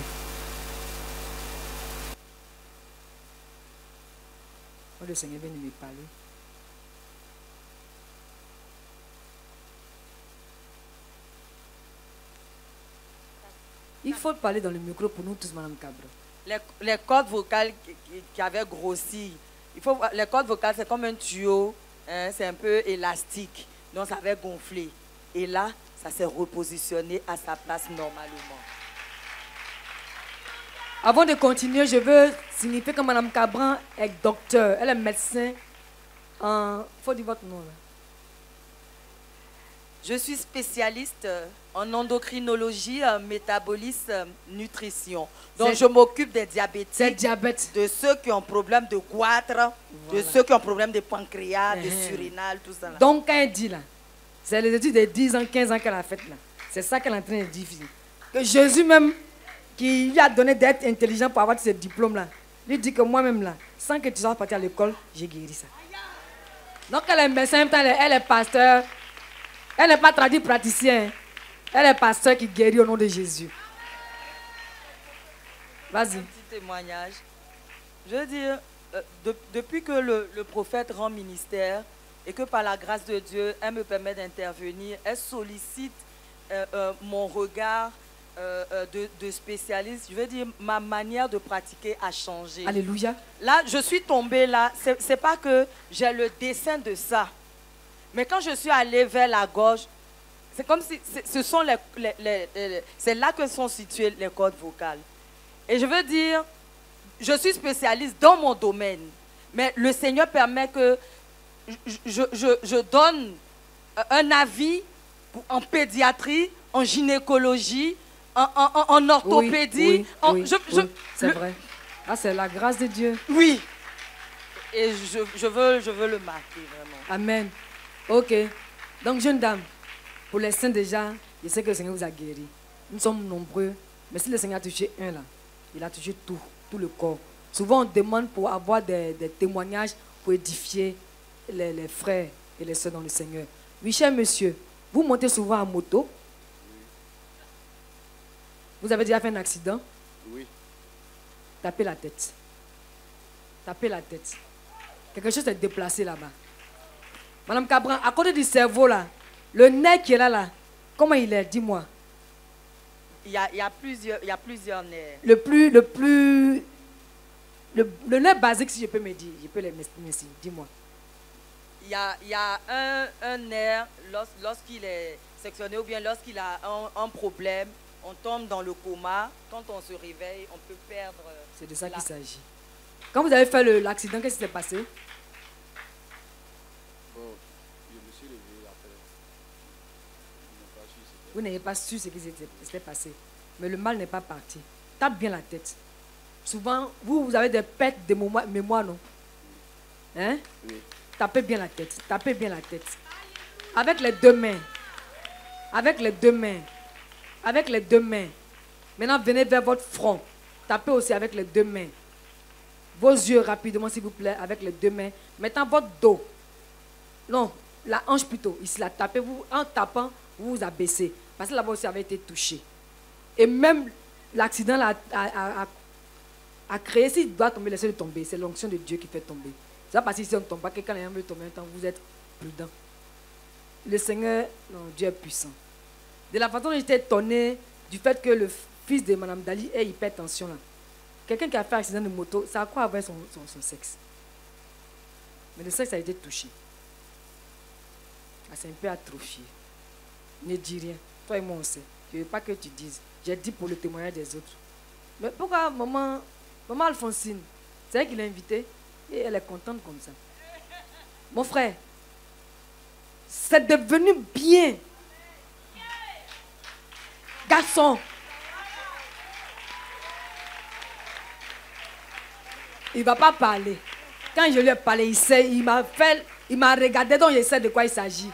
Oh, le Seigneur vient de me parler. Il faut parler dans le micro pour nous tous, Madame Cabra. Les cordes vocales qui avaient grossi, les cordes vocales, c'est comme un tuyau, hein, c'est un peu élastique, donc ça avait gonflé. Et là, ça s'est repositionné à sa place normalement. Avant de continuer, je veux signifier que Mme Cabran est docteur. Elle est médecin. Il faut dire votre nom là. Je suis spécialiste en endocrinologie, métabolisme, nutrition. Donc, je m'occupe des C'est diabétiques, diabète. de ceux qui ont problème de goitre, de ceux qui ont problème de pancréas, de surrénal, tout ça. Là. Donc, quand elle dit là, c'est les études de 10 ans, 15 ans qu'elle a faites là. C'est ça qu'elle est en train de dire. Que Jésus même, qui lui a donné d'être intelligent pour avoir ce diplôme là, lui dit que moi-même là, sans que tu sois parti à l'école, j'ai guéri ça. Donc, elle est médecin, en même temps, elle est pasteur. Elle n'est pas traduite praticien. Elle est pasteur qui guérit au nom de Jésus. Vas-y. Un petit témoignage. Je veux dire, depuis que le prophète rend ministère et que par la grâce de Dieu, elle me permet d'intervenir, elle sollicite mon regard de spécialiste. Je veux dire, ma manière de pratiquer a changé. Alléluia. Là, je suis tombée là. C'est pas que j'ai le dessein de ça. Mais quand je suis allée vers la gorge, c'est comme si ce sont c'est là que sont situées les cordes vocales. Et je veux dire, je suis spécialiste dans mon domaine, mais le Seigneur permet que je donne un avis en pédiatrie, en gynécologie, en orthopédie. Oui, c'est vrai. Ah, c'est la grâce de Dieu. Oui. Et je veux le marquer vraiment. Amen. Ok. Donc, jeune dame, pour les saints déjà, je sais que le Seigneur vous a guéri. Nous sommes nombreux, mais si le Seigneur a touché un là, il a touché tout le corps. Souvent, on demande pour avoir des témoignages pour édifier les frères et les sœurs dans le Seigneur. Oui, cher monsieur, vous montez souvent en moto. Vous avez déjà fait un accident? Oui. Tapez la tête. Tapez la tête. Quelque chose s'est déplacé là-bas. Madame Cabran, à côté du cerveau là, le nerf qui est là, comment il est? Dis-moi. Il y a plusieurs nerfs. Le nerf basique, si je peux me dire, je peux les mettre. Dis-moi. Il y a un nerf lorsqu'il est sectionné ou bien lorsqu'il a un problème, on tombe dans le coma. Quand on se réveille, on peut perdre. C'est de ça qu'il s'agit. Quand vous avez fait l'accident, qu'est-ce qui s'est passé? Bon, je me suis réveillé après. Vous n'avez pas su ce qui s'était passé. Mais le mal n'est pas parti. Tape bien la tête. Souvent, vous avez des pertes de mémoire, non? Hein? Oui. Tapez bien la tête. Tapez bien la tête. Avec les deux mains. Avec les deux mains. Avec les deux mains. Maintenant, venez vers votre front. Tapez aussi avec les deux mains. Vos yeux rapidement, s'il vous plaît, avec les deux mains. Maintenant, votre dos. Non, la hanche plutôt. Ici, la tapez. En tapant, vous vous abaissez. Parce que là-bas aussi avait été touché. Et même l'accident a créé, s'il doit tomber, laissez-le tomber. C'est l'onction de Dieu qui fait tomber. C'est pas parce que si on ne tombe pas, que quand les gens veulent tomber, vous êtes prudent. Le Seigneur, non, Dieu est puissant. De la façon dont j'étais étonné du fait que le fils de Mme Dali ait hypertension là. Quelqu'un qui a fait un accident de moto, ça a quoi avec son sexe? Mais le sexe a été touché. Ah, c'est un peu atrophié. Ne dis rien. Toi et moi, on sait. Je ne veux pas que tu dises. J'ai dit pour le témoignage des autres. Mais pourquoi maman Alphonsine, c'est elle qui l'a invitée et elle est contente comme ça. Mon frère, c'est devenu bien. Garçon. Il ne va pas parler. Quand je lui ai parlé, il m'a regardé, donc je sais de quoi il s'agit.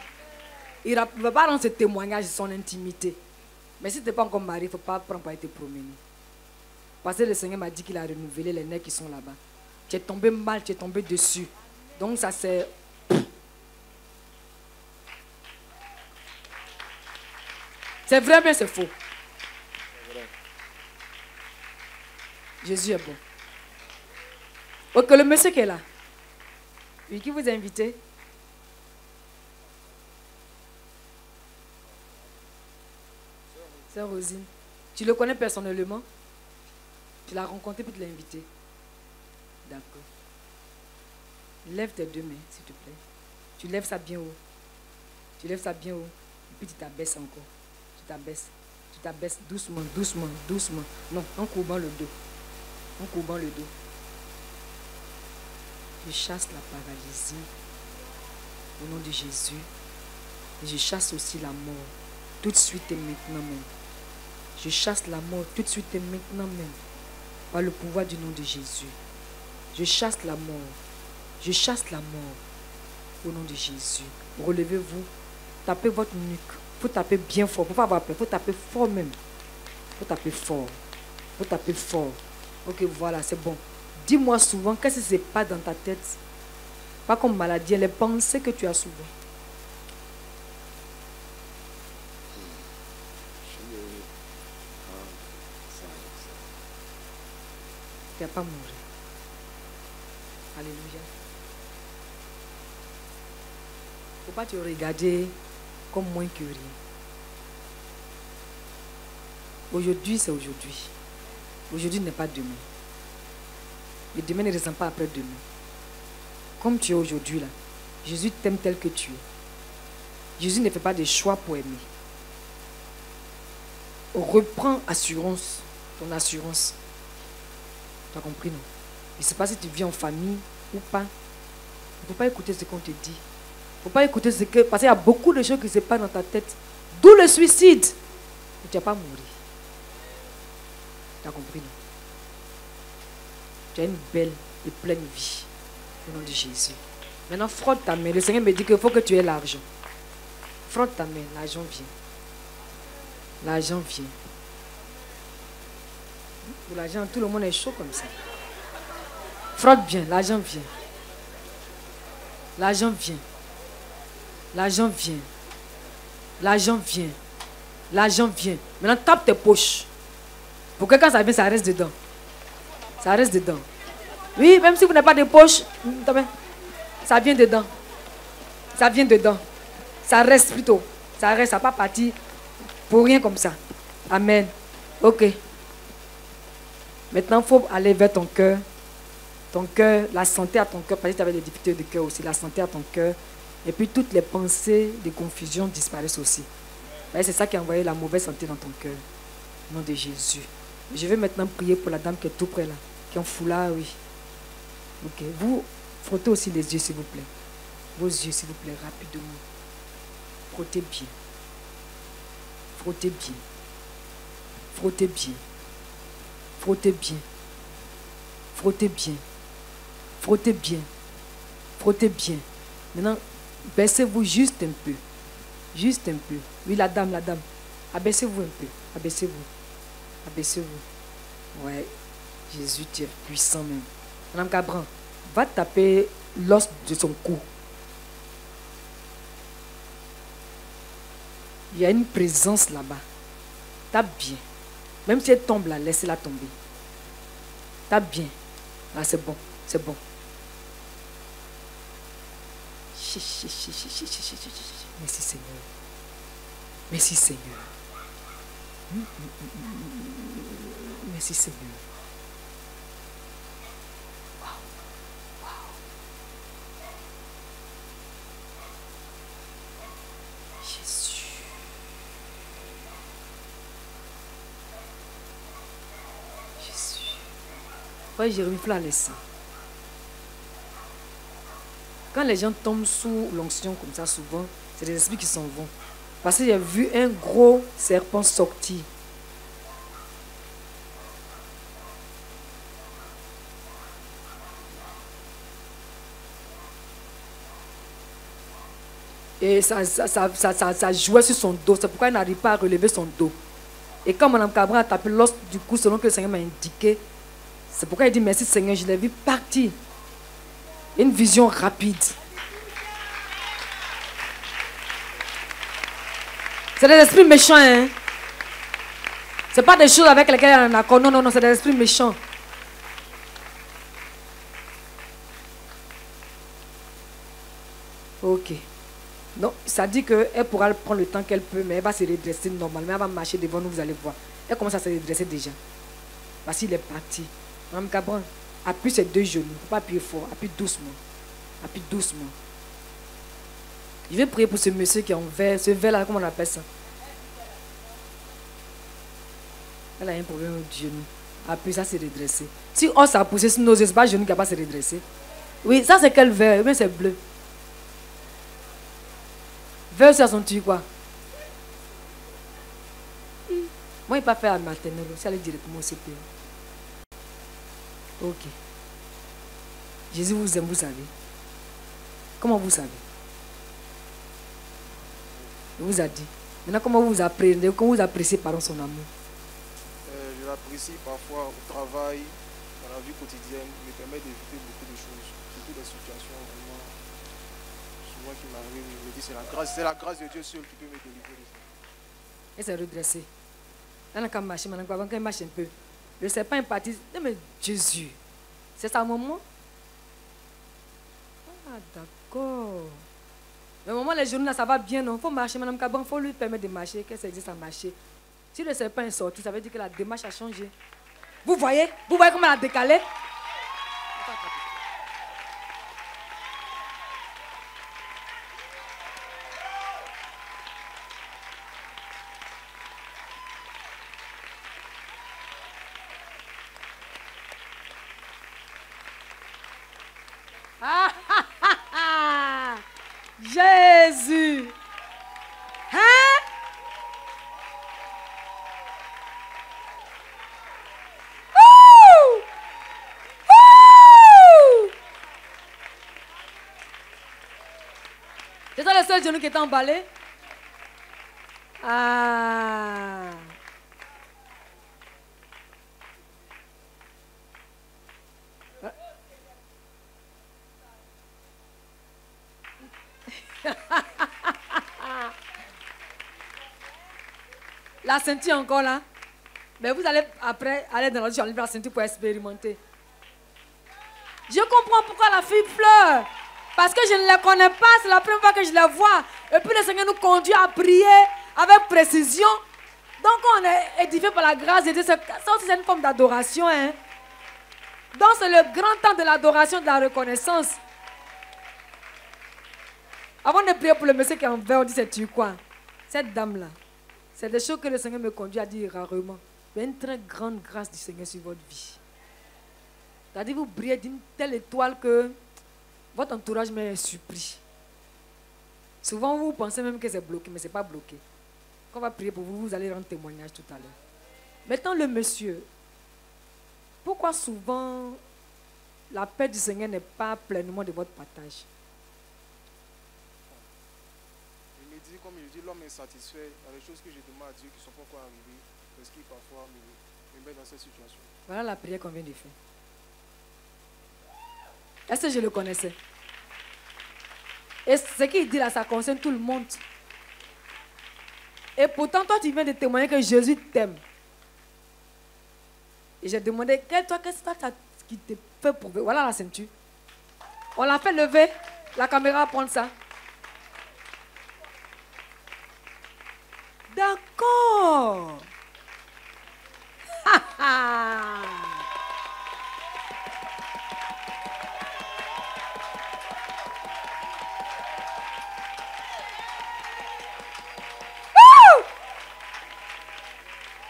Il ne va pas rendre ce témoignage de son intimité. Mais si tu n'es pas encore marié, il ne faut pas prendre pour être promené. Parce que le Seigneur m'a dit qu'il a renouvelé les nerfs qui sont là-bas. Tu es tombé mal, tu es tombé dessus. Donc ça c'est... C'est vrai, mais c'est faux. Jésus est bon. Ok, le monsieur qui est là. Oui, qui vous a invité? Sœur Rosine. Tu le connais personnellement? Tu l'as rencontré puis tu l'as invité? D'accord. Lève tes deux mains, s'il te plaît. Tu lèves ça bien haut. Tu lèves ça bien haut. Et puis tu t'abaisses encore. Tu t'abaisses. Tu t'abaisses doucement, doucement, doucement. Non, en courbant le dos. En courbant le dos. Je chasse la paralysie. Au nom de Jésus. Et je chasse aussi la mort, tout de suite et maintenant même. Je chasse la mort tout de suite et maintenant même, par le pouvoir du nom de Jésus. Je chasse la mort. Je chasse la mort au nom de Jésus. Relevez-vous, tapez votre nuque. Il faut taper bien fort. Il ne faut pas avoir peur. Il faut taper fort même. Il faut taper fort. Il faut taper fort. Ok, voilà, c'est bon. Dis-moi souvent, qu'est-ce que c'est pas dans ta tête? Pas comme maladie, les pensées que tu as souvent. Tu n'as pas mouru. Alléluia. Il ne faut pas te regarder comme moins que rien. Aujourd'hui, c'est aujourd'hui. Aujourd'hui n'est pas demain. Et demain ne ressemble pas après demain. Comme tu es aujourd'hui là, Jésus t'aime tel que tu es. Jésus ne fait pas de choix pour aimer. Reprends assurance, ton assurance. Tu as compris, non? Je ne sais pas si tu vis en famille ou pas. Il ne faut pas écouter ce qu'on te dit. Il ne faut pas écouter ce que... Parce qu'il y a beaucoup de choses qui se passent dans ta tête. D'où le suicide. Mais tu n'as pas mouru. Tu as compris, non? Tu as une belle et pleine vie. Au nom de Jésus. Maintenant, frotte ta main. Le Seigneur me dit qu'il faut que tu aies l'argent. Frotte ta main. L'argent vient. L'argent vient. Pour l'argent, tout le monde est chaud comme ça. Frotte bien. L'argent vient. L'argent vient. L'argent vient. L'argent vient. L'argent vient. Maintenant, tape tes poches. Pour que quand ça vient, ça reste dedans. Ça reste dedans. Oui, même si vous n'avez pas de poche, ça vient dedans. Ça vient dedans. Ça reste plutôt. Ça reste, ça n'a pas parti pour rien comme ça. Amen. Ok. Maintenant, il faut aller vers ton cœur. Ton cœur, la santé à ton cœur, parce que tu avais des difficultés de cœur aussi. La santé à ton cœur. Et puis toutes les pensées de confusion disparaissent aussi. C'est ça qui a envoyé la mauvaise santé dans ton cœur. Au nom de Jésus. Je vais maintenant prier pour la dame qui est tout près là. Qui est en foulard, oui. Ok. Vous frottez aussi les yeux, s'il vous plaît. Vos yeux, s'il vous plaît, rapidement. Frottez bien. Frottez bien. Frottez bien. Frottez bien. Frottez bien. Frottez bien. Frottez bien. Maintenant, baissez-vous juste un peu. Juste un peu. Oui, la dame. Abaissez-vous un peu. Abaissez-vous. Abaissez-vous. Ouais. Jésus, tu es puissant même. Madame Cabran, va taper l'os de son cou. Il y a une présence là-bas. Tape bien. Même si elle tombe là, laissez-la tomber. Tape bien. Là, c'est bon. C'est bon. Merci Seigneur. Merci Seigneur. Merci Seigneur. Wow. Wow. Jésus. Jésus. Ouais, Jérémie Fla les sang. Quand les gens tombent sous l'onction comme ça, souvent, c'est des esprits qui s'en vont. Parce que j'ai vu un gros serpent sortir. Et ça jouait sur son dos. C'est pourquoi il n'arrive pas à relever son dos. Et quand Mme Cabra a tapé l'os du cou, selon que le Seigneur m'a indiqué, c'est pourquoi il dit merci Seigneur, je l'ai vu partir. Une vision rapide. C'est des esprits méchants, hein. C'est pas des choses avec lesquelles il y a un accord. Non, non, non, c'est des esprits méchants. Ok. Donc, ça dit qu'elle pourra prendre le temps qu'elle peut, mais elle va se redresser normalement. Elle va marcher devant nous, vous allez voir. Elle commence à se redresser déjà. Parce qu'il est parti. Mme Cabran, appuie ses deux genoux. Il ne faut pas appuyer fort. Appuie doucement. Appuie doucement. Je vais prier pour ce monsieur qui est en verre. Ce verre-là, comment on appelle ça? Elle a un problème au genou. Appuie, ça s'est redressé. Si on s'est poussé sur nos yeux, ce n'est pas le genou qui va pas se redresser. Oui, ça c'est quel verre? Mais c'est bleu. Verse à son tu quoi? Moi, il n'a pas fait la maternelle, c'est aller directement au CP. Ok. Jésus vous aime, vous savez. Comment vous savez? Il vous a dit. Maintenant, comment vous apprenez, comment vous appréciez par son amour? Je l'apprécie parfois au travail, dans la vie quotidienne, me permet d'éviter beaucoup de choses, surtout des situations vraiment souvent qui m'arrivent. Je me dis c'est la grâce de Dieu seul qui peut me délivrer de ça. Et c'est redressé. Là, quand il marche, quand il marche un peu, le serpent est parti. Mais Jésus, c'est sa maman? Ah, d'accord. Mais au moment les genoux là, ça va bien, non? Il faut marcher, madame Kaban, il faut lui permettre de marcher, qu'elle s'exerce à marcher. Si le serpent est sorti, ça veut dire que la démarche a changé. Vous voyez comment elle a décalé? Ah, ah, ah, ah. Jésus! Hein? Ouh! Ouh! C'est ça le seul genou qui est emballé? Ah! La ceinture encore là. Mais vous allez après aller dans l'autre, enlever la ceinture pour expérimenter. Je comprends pourquoi la fille pleure. Parce que je ne la connais pas, c'est la première fois que je la vois. Et puis le Seigneur nous conduit à prier avec précision. Donc on est édifié par la grâce de Dieu. Ça aussi c'est une forme d'adoration. Hein? Donc c'est le grand temps de l'adoration, de la reconnaissance. Avant de prier pour le monsieur qui est en verre, on dit c'est tu quoi? Cette dame-là, c'est des choses que le Seigneur me conduit à dire rarement. Il y a une très grande grâce du Seigneur sur votre vie. C'est-à-dire vous brillez d'une telle étoile que votre entourage m'est surpris. Souvent vous pensez même que c'est bloqué, mais ce n'est pas bloqué. Quand on va prier pour vous, vous allez rendre témoignage tout à l'heure. Maintenant le monsieur, pourquoi souvent la paix du Seigneur n'est pas pleinement de votre partage? Comme je dis, l'homme est satisfait. Il y a des choses que je demande à Dieu qui ne sont pas encore arrivées, parce qu'il parfois me met dans cette situation. Voilà la prière qu'on vient de faire. Est-ce que je le connaissais? Et ce qu'il dit là, ça concerne tout le monde. Et pourtant, toi, tu viens de témoigner que Jésus t'aime. Et j'ai demandé, qu'est-ce qui te fait prouver? Voilà la ceinture. On l'a fait lever. La caméra va prendre ça. D'accord.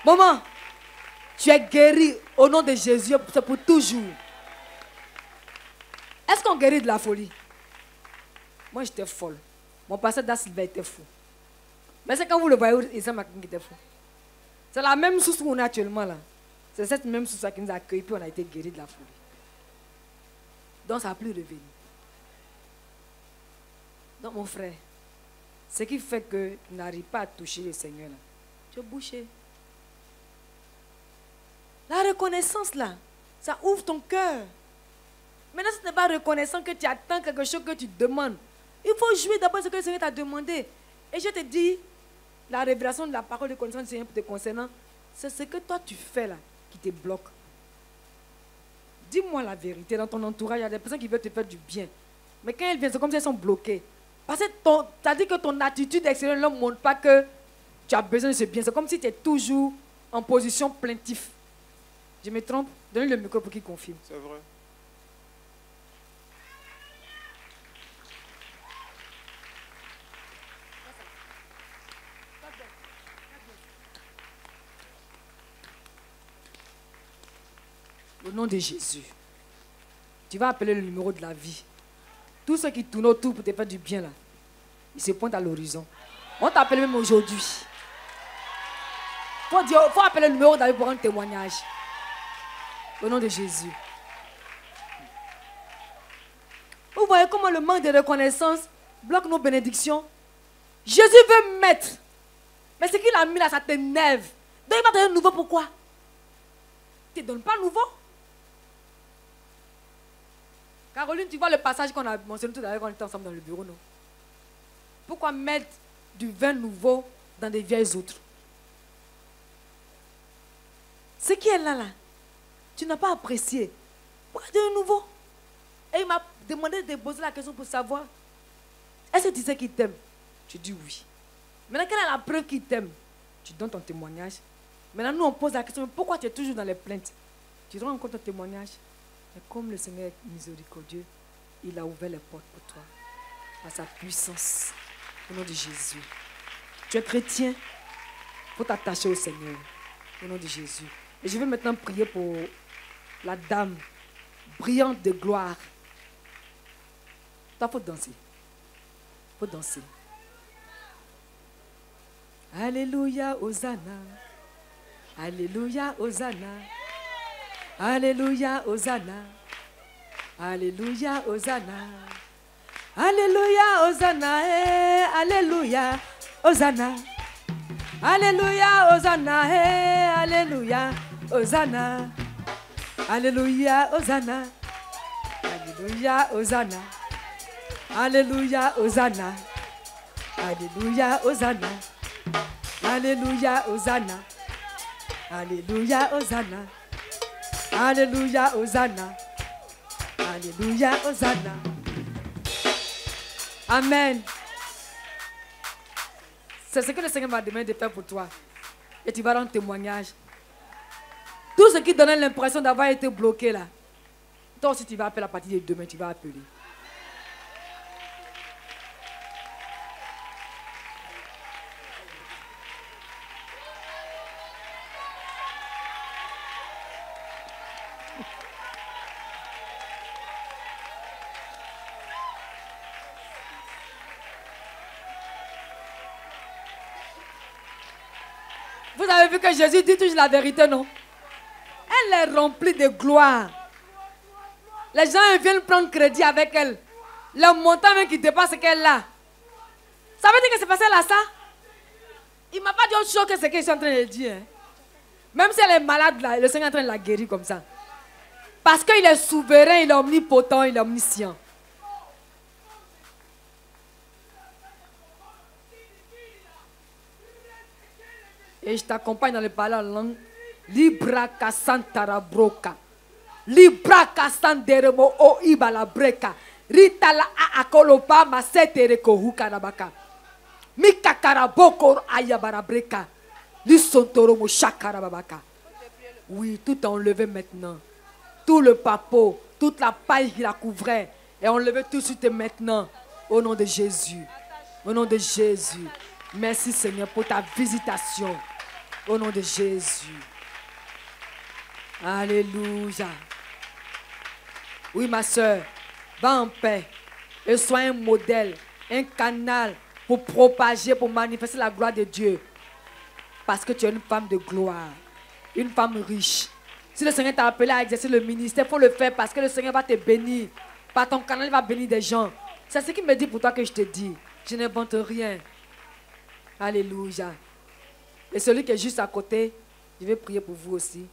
Maman, tu es guérie au nom de Jésus, c'est pour toujours. Est-ce qu'on guérit de la folie? Moi, j'étais folle. Mon pasteur d'Asylva était fou. Mais c'est quand vous le voyez, Issa Makin qui était fou. C'est la même source où on est actuellement là. C'est cette même source qui nous a accueillis, puis on a été guéris de la folie. Donc ça n'a plus revenu. Donc mon frère, ce qui fait que tu n'arrives pas à toucher le Seigneur là, tu es bouché. La reconnaissance là, ça ouvre ton cœur. Maintenant, ce n'est pas reconnaissant que tu attends quelque chose que tu demandes. Il faut jouer d'abord ce que le Seigneur t'a demandé. Et je te dis, la révélation de la parole de connaissance du Seigneur te concernant, c'est ce que toi tu fais là qui te bloque. Dis-moi la vérité. Dans ton entourage, il y a des personnes qui veulent te faire du bien. Mais quand elles viennent, c'est comme si elles sont bloquées. Parce que ça dit que ton attitude extérieure ne montre pas que tu as besoin de ce bien. C'est comme si tu es toujours en position plaintive. Je me trompe? Donnez le micro pour qu'il confirme. C'est vrai. Au nom de Jésus, tu vas appeler le numéro de la vie. Tous ceux qui tournent autour pour te faire du bien là, Il se pointe à l'horizon. On t'appelle même aujourd'hui. Faut appeler le numéro David pour un témoignage. Au nom de Jésus. Vous voyez comment le manque de reconnaissance bloque nos bénédictions. Jésus veut mettre. Mais ce qu'il a mis là, ça t'énerve. Donc il va te donner nouveau, pourquoi? Tu ne donnes pas nouveau. Caroline, tu vois le passage qu'on a mentionné tout à l'heure quand on était ensemble dans le bureau, non? Pourquoi mettre du vin nouveau dans des vieilles outres? Ce qui est là, tu n'as pas apprécié. Pourquoi de nouveau? Et il m'a demandé de poser la question pour savoir, est-ce que tu sais qu'il t'aime? Tu dis oui. Maintenant, quelle est la preuve qu'il t'aime? Tu donnes ton témoignage. Maintenant, nous, on pose la question, pourquoi tu es toujours dans les plaintes? Tu rends compte ton témoignage. Mais comme le Seigneur est miséricordieux, il a ouvert les portes pour toi. Par sa puissance. Au nom de Jésus. Tu es chrétien. Il faut t'attacher au Seigneur. Au nom de Jésus. Et je vais maintenant prier pour la dame brillante de gloire. Toi, il faut danser. Il faut danser. Alléluia, Hosanna. Alléluia, Hosanna. Alléluia, Hosanna. Alléluia, Hosanna. Alléluia, Hosanna. Alléluia, Hosanna. Alléluia, Hosanna. Alléluia, Hosanna. Alléluia, Hosanna. Alléluia, Hosanna. Alléluia, Hosanna. Alléluia, Hosanna. Alléluia, Hosanna. Alléluia, Hosanna. Alléluia, Hosanna. Alléluia, Hosanna. Amen. C'est ce que le Seigneur va demander de faire pour toi. Et tu vas rendre témoignage. Tout ce qui donnait l'impression d'avoir été bloqué là. Toi aussi tu vas appeler à partir de demain, tu vas appeler. Vous avez vu que Jésus dit toujours la vérité, non? Elle est remplie de gloire. Les gens viennent prendre crédit avec elle. Le montant même qui dépasse ce qu'elle a. Ça veut dire que c'est passé là, ça? Il ne m'a pas dit autre chose que ce que je suis en train de dire. Hein. Même si elle est malade, là, le Seigneur est en train de la guérir comme ça. Parce qu'il est souverain, il est omnipotent, il est omniscient. Et je t'accompagne dans le parler en langue. Libra kasantara broka. Libra kasanderemo o ibala breka. Rita la akolopa masetere kohuka nabaka. Mikakara boko ayabara breka. Lisontoro mo shakara babaka. Oui, tout est enlevé maintenant. Tout le papeau, toute la paille qui la couvrait est enlevé tout de suite et maintenant. Au nom de Jésus. Au nom de Jésus. Merci Seigneur pour ta visitation. Au nom de Jésus. Alléluia. Oui, ma soeur, va en paix et sois un modèle, un canal pour propager, pour manifester la gloire de Dieu. Parce que tu es une femme de gloire, une femme riche. Si le Seigneur t'a appelé à exercer le ministère, il faut le faire parce que le Seigneur va te bénir. Par ton canal, il va bénir des gens. C'est ce qu'il me dit pour toi que je te dis. Je n'invente rien. Alléluia. Et celui qui est juste à côté, je vais prier pour vous aussi.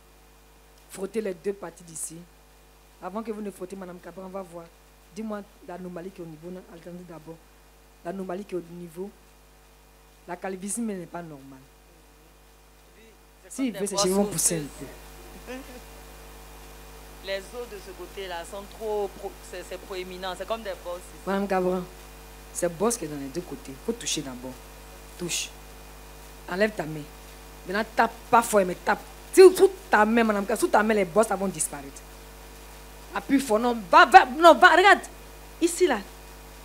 Frottez les deux parties d'ici. Avant que vous ne frottez, Madame Cabra, on va voir. Dis-moi l'anomalie qui est au niveau. Attendez d'abord. L'anomalie qui est au niveau. La calvitie n'est pas normale. S'il veut, ses cheveux vont pousser un peu. Les os de ce côté-là sont trop... C'est proéminent. C'est comme des bosses. Madame Cabra, c'est bosse qui est dans les deux côtés. Il faut toucher d'abord. Touche. Enlève ta main. Maintenant, tape pas fort, mais tape. Sous ta main, Madame Cabra, sous ta main, les bosses vont disparaître. Appuie fort. Non, va, regarde. Ici, là.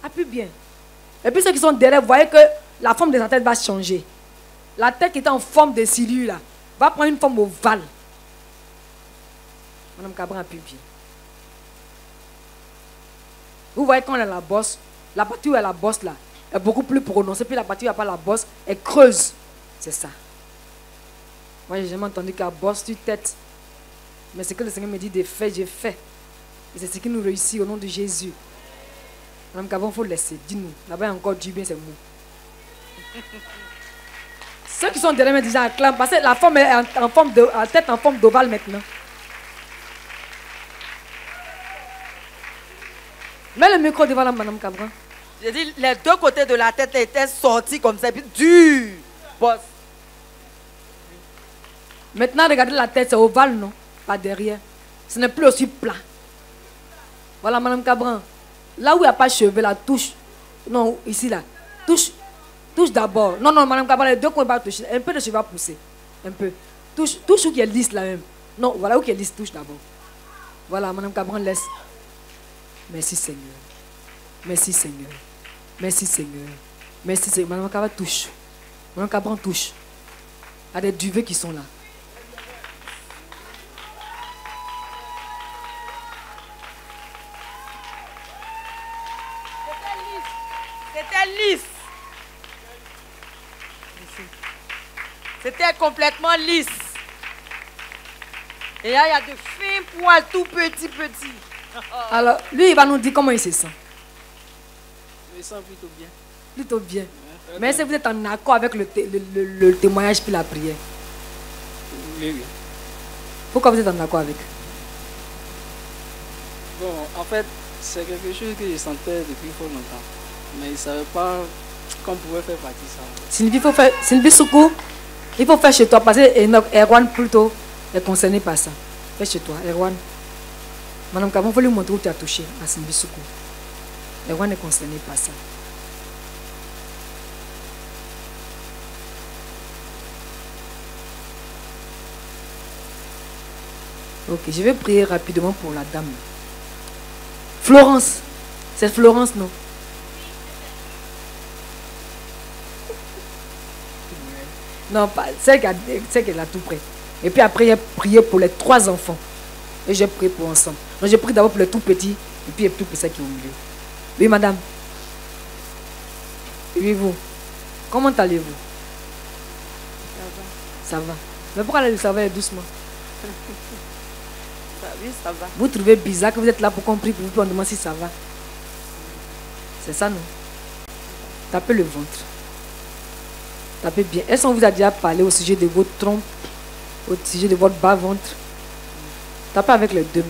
Appuie bien. Et puis ceux qui sont derrière, vous voyez que la forme de sa tête va changer. La tête qui était en forme de cilieux, là, va prendre une forme ovale. Madame Cabra, appuie bien. Vous voyez quand elle a la bosse, la partie où elle a la bosse, là, est beaucoup plus prononcée. Puis la partie où il n'y a pas la bosse, elle creuse. C'est ça. Moi, j'ai jamais entendu qu'à bosse sur tête. Mais ce que le Seigneur me dit de faire, j'ai fait. Et c'est ce qui nous réussit au nom de Jésus. Madame Cabron, il faut laisser. Dis-nous. Là-bas, il y a encore du bien, c'est mou. Ceux qui sont derrière me disent acclament. Parce que la forme est en forme de, la tête en forme d'ovale maintenant. Mets le micro devant la Madame Cabron. J'ai dit, les deux côtés de la tête étaient sortis comme ça, puis dur. Boss. Maintenant, regardez la tête, c'est ovale, non? Pas derrière. Ce n'est plus aussi plat. Voilà, Madame Cabron. Là où il n'y a pas de cheveux, la touche. Non, ici, là. Touche d'abord. Non, Madame Cabron, les deux coins ne vont pas toucher. Un peu de cheveux va pousser. Un peu. Touche où il est lisse, là même. Non, voilà où il est lisse, touche d'abord. Voilà, Madame Cabron, laisse. Merci, Seigneur. Merci, Seigneur. Merci, Seigneur. Merci, Seigneur. Madame Cabron, touche. Madame Cabron, touche. Il y a des duvets qui sont là. C'était lisse. C'était complètement lisse. Et là, il y a de fins poils tout petits. Alors, lui, il va nous dire comment il se sent. Je me sens plutôt bien. Plutôt bien. Ouais, Mais est-ce que vous êtes en accord avec le témoignage puis la prière? Oui. Pourquoi vous êtes en accord avec? Bon, en fait, c'est quelque chose que je sentais depuis fort longtemps. Mais je ne savais pas qu'on pouvait faire partie de ça. Sylvie Soukou, il faut faire chez toi parce que Erwan plutôt est concerné par ça. Fais chez toi, Erwan. Madame Cabron, il faut lui montrer où tu as touché à Sylvie Soukou. Erwan est concerné par ça. Ok, je vais prier rapidement pour la dame. Florence. C'est Florence, non? Non, c'est qu'elle a tout prêt. Et puis après, j'ai prié pour les 3 enfants. Et j'ai prié pour ensemble. Donc j'ai prié d'abord pour les tout petits. Et puis pour ceux qui ont milieu. Oui, madame. Oui, vous. Comment allez-vous? Ça va. Mais pourquoi ça va doucement? Oui, ça va. Vous trouvez bizarre que vous êtes là pour qu'on prie pour vous, puis on demande si ça va. C'est ça, non? Tapez le ventre. Tapez bien. Est-ce qu'on vous a déjà parlé au sujet de votre trompe, au sujet de votre bas-ventre? Tapez avec les 2 mains.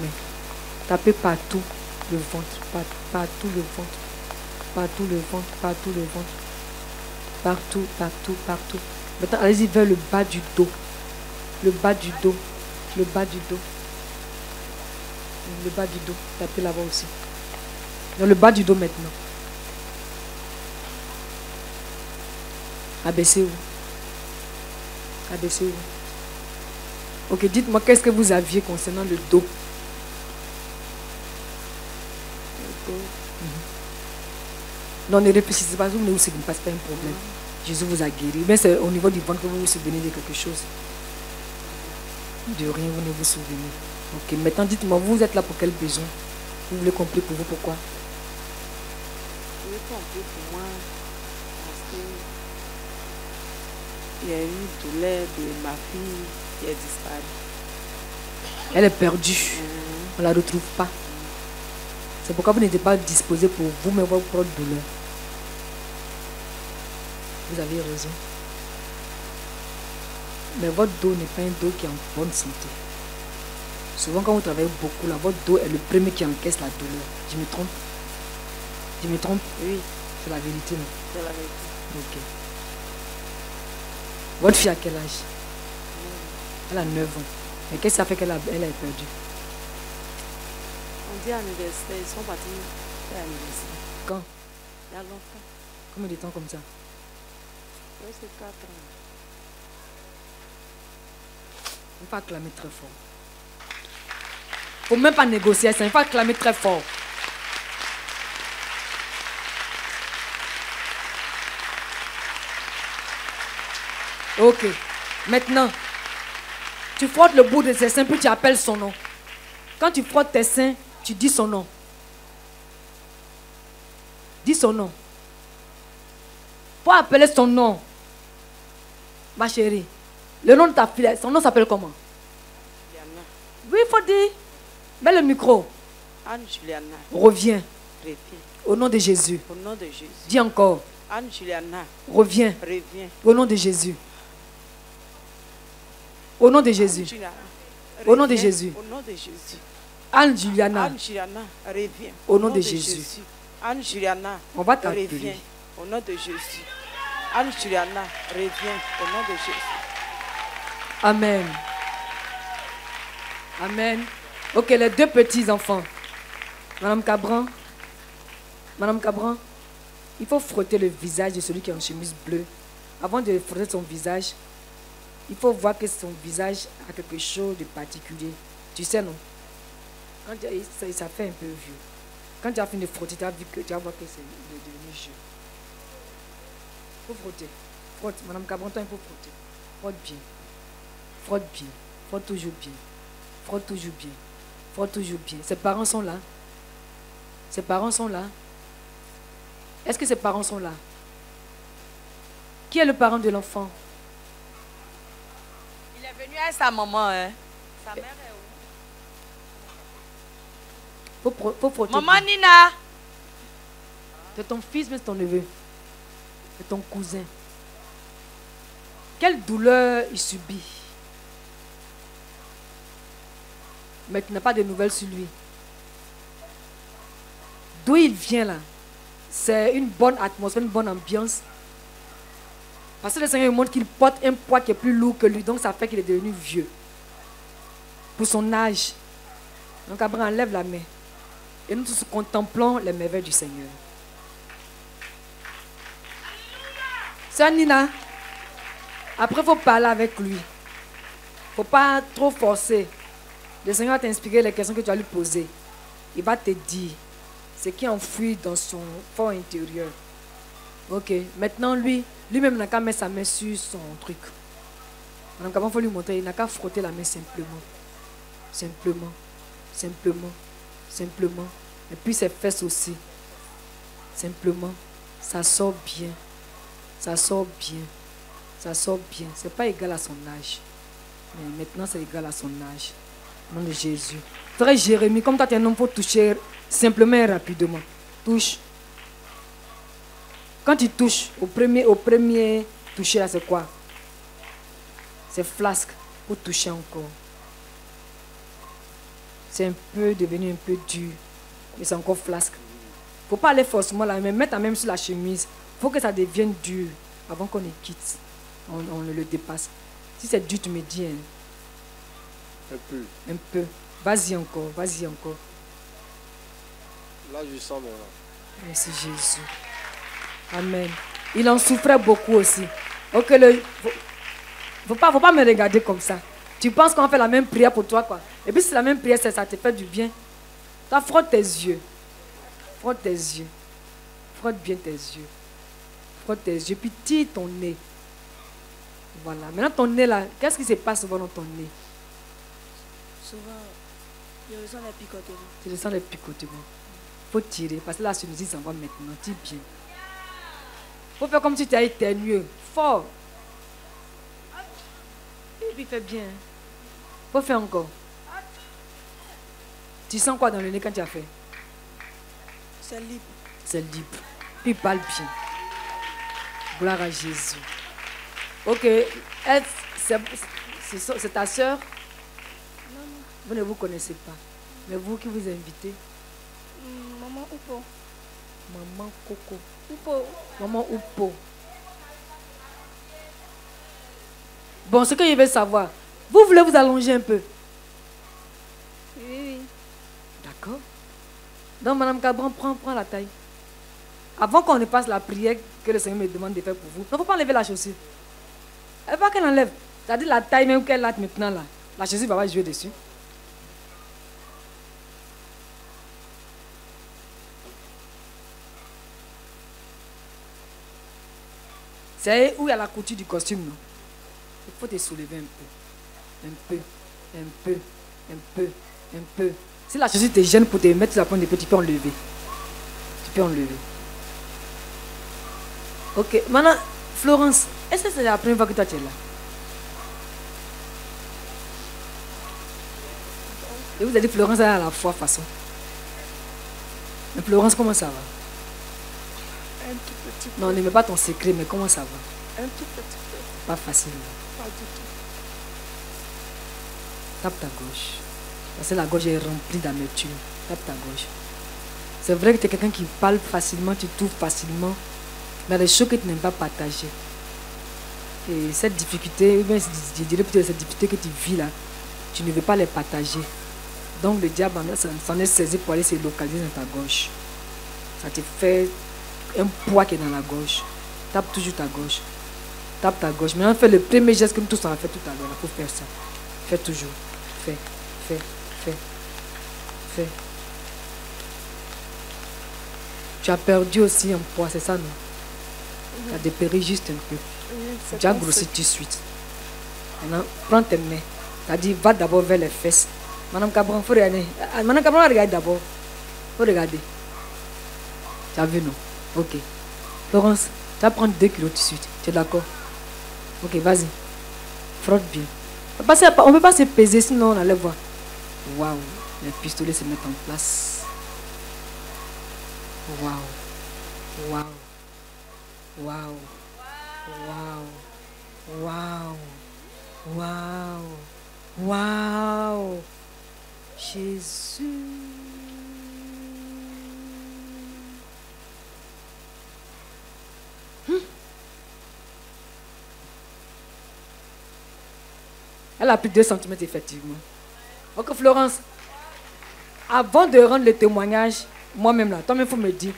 Tapez partout le ventre, partout le ventre, partout le ventre, partout le ventre, partout. Maintenant, allez-y vers le bas du dos. Le bas du dos. Le bas du dos. Le bas du dos. Tapez là-bas aussi. Dans le bas du dos maintenant. Abaissez-vous. Abaissez-vous. Ok, dites-moi qu'est-ce que vous aviez concernant le dos. Le dos. Non, ne réfléchissez pas, vous ne vous souvenez pas, ce n'est pas un problème. Jésus vous a guéri. Mais c'est au niveau du ventre que vous vous souvenez de quelque chose. De rien, vous ne vous souvenez. Ok, maintenant dites-moi, vous êtes là pour quel besoin? Vous voulez compris pour vous, pourquoi? Je veux compris pour moi parce que il y a une douleur de ma fille qui est disparue. Elle est perdue. On ne la retrouve pas. C'est pourquoi vous n'êtes pas disposé pour vous, mais votre propre douleur. Vous avez raison. Mais votre dos n'est pas un dos qui est en bonne santé. Souvent, quand vous travaillez beaucoup, là, votre dos est le premier qui encaisse la douleur. Je me trompe? Je me trompe? Oui, C'est la vérité, non? c'est la vérité. Ok. Votre fille a quel âge? Elle a 9 ans. Mais qu'est-ce que ça fait qu'elle est perdue? On dit à l'université, ils sont partis à l'université. Quand? Il y a longtemps. Combien de temps comme ça? Presque 4 ans. Il faut acclamer très fort. Il ne faut même pas négocier ça. Il faut acclamer très fort. Ok. Maintenant, tu frottes le bout de tes seins, puis tu appelles son nom. Quand tu frottes tes seins, tu dis son nom. Dis son nom. faut appeler son nom. Ma chérie, le nom de ta fille, son nom s'appelle comment? Juliana. Oui, il faut dire. Mets le micro. Anne Juliana. Reviens. Reviens. Au nom de Jésus. Au nom de Jésus. Dis encore. Anne Juliana. Reviens. Reviens. Au nom de Jésus. Au nom de Jésus. Anne Juliana. Au nom de Reviens. Jésus. Au nom de Jésus. Anne Juliana. Anne Juliana. Reviens. Au nom de Jésus. Anne Juliana. On va t'appeler. Reviens. Au nom de Jésus. Anne Juliana. Reviens. Au nom de Jésus. Amen. Amen. Ok, les deux petits enfants. Madame Cabran, il faut frotter le visage de celui qui est en chemise bleue. Avant de frotter son visage, il faut voir que son visage a quelque chose de particulier. Tu sais, non? Quand ça fait un peu vieux. Quand tu as fini de frotter, tu vas voir que c'est devenu vieux. Il faut frotter. Frotte. Madame Cabran, il faut frotter. Frotte bien. Frotte bien. Frotte toujours bien. Frotte toujours bien. Frotte toujours bien. Ses parents sont là. Ses parents sont là. Est-ce que ses parents sont là? Qui est le parent de l'enfant? Il est venu avec sa maman, hein. Sa mère est où? Faut frotter. Maman bien. Nina. C'est ton fils, mais c'est ton neveu. C'est ton cousin. Quelle douleur il subit. Mais tu n'as pas de nouvelles sur lui. D'où il vient là? C'est une bonne atmosphère, une bonne ambiance. Parce que le Seigneur montre qu'il porte un poids qui est plus lourd que lui. Donc ça fait qu'il est devenu vieux. Pour son âge. Donc Abraham enlève la main. Et nous tous contemplons les merveilles du Seigneur. Sœur Nina, après il faut parler avec lui. Il ne faut pas trop forcer. Le Seigneur va t'inspirer les questions que tu vas lui poser. Il va te dire ce qui est enfoui dans son fort intérieur. Ok, maintenant lui-même n'a qu'à mettre sa main sur son truc. Madame Cabran, il faut lui montrer, il n'a qu'à frotter la main simplement. Simplement, simplement, simplement. Et puis ses fesses aussi. Simplement, ça sort bien. Ça sort bien. Ça sort bien. Ce n'est pas égal à son âge. Mais maintenant, c'est égal à son âge. Au nom de Jésus. Frère Jérémie, comme toi tu es un homme, il faut toucher simplement et rapidement. Touche. Quand tu touches, au premier toucher là, c'est quoi? C'est flasque. Pour toucher encore. C'est un peu devenu un peu dur. Mais c'est encore flasque. Il ne faut pas aller forcément là, mais mettre même sur la chemise. Il faut que ça devienne dur avant qu'on le quitte. On le dépasse. Si c'est dur, tu me dis. Hein. Un peu. Un peu. Vas-y encore, vas-y encore. Là, je sens maintenant. Merci Jésus. Amen. Il en souffrait beaucoup aussi. Ok, faut pas me regarder comme ça. Tu penses qu'on fait la même prière pour toi, quoi. Et puis si la même prière, ça te fait du bien. Toi, frotte tes yeux. Frotte tes yeux. Frotte bien tes yeux. Frotte tes yeux, puis tire ton nez. Voilà. Maintenant, ton nez là, qu'est-ce qui se passe souvent dans ton nez? Souvent, je ressens les picotements. Tu ressens les picotements. Il faut tirer, parce que la sinusite s'en va maintenant. Tire bien. Il faut faire comme si tu as éternué. Fort. Et puis fais bien. Il faut faire encore. Tu sens quoi dans le nez quand tu as fait? C'est libre. C'est libre. Puis parle bien. Gloire à Jésus. Ok. C'est ta soeur? Non, non. Vous ne vous connaissez pas. Mais vous qui vous invitez? Maman Oupo. Maman Coco. Oupo. Maman Oupo. Bon, ce que je veux savoir, vous voulez vous allonger un peu? Oui, oui. D'accord. Donc, Madame Cabran, prends la taille. Avant qu'on ne passe la prière que le Seigneur me demande de faire pour vous, il ne faut pas enlever la chaussure. Elle ne faut pas qu'elle enlève. C'est-à-dire la taille même qu'elle a maintenant là. La chaussure ne va pas jouer dessus. C'est où il y a la couture du costume, non? Il faut te soulever un peu. Un peu. Un peu. Un peu. Un peu. Si la chaussure te gêne pour te mettre sur la pointe de pied, tu peux enlever. Tu peux enlever. Ok, maintenant, Florence, est-ce que c'est la première fois que toi tu es là? Et vous avez dit Florence à la fois façon. Mais Florence, comment ça va? Un tout petit peu. Non, ne mets pas ton secret, mais comment ça va? Un tout petit peu. Pas facile. Pas du tout. Tape ta gauche. Parce que la gauche est remplie d'amertume. Tape ta gauche. C'est vrai que tu es quelqu'un qui parle facilement, tu trouves facilement. Mais il y a des choses que tu n'aimes pas partager. Et cette difficulté, je dirais plutôt cette difficulté que tu vis là, tu ne veux pas les partager. Donc le diable s'en est saisi pour aller se localiser dans ta gauche. Ça te fait un poids qui est dans la gauche. Tape toujours ta gauche. Tape ta gauche. Maintenant, fais le premier geste que nous tous on a fait tout à l'heure. Il faut faire ça. Fais toujours. Fais. Tu as perdu aussi un poids, c'est ça, non? Tu as dépéri juste un peu. Oui, Tu as grossi tout de suite. Maintenant, prends tes mains. Tu as dit, va d'abord vers les fesses. Madame Cabron, il faut regarder. Madame Cabron, regarde d'abord. Il faut regarder. Tu as vu, non? Ok. Florence, tu vas prendre 2 kilos tout de suite. Tu es d'accord? Ok, vas-y. Frotte bien. On ne peut pas se peser, sinon on allait voir. Waouh, les pistolets se mettent en place. Waouh. Waouh. Waouh. Waouh. Waouh. Waouh. Waouh. Jésus. Elle a pris 2 cm effectivement. Ok Florence, avant de rendre le témoignage, moi-même là, toi-même il faut me dire,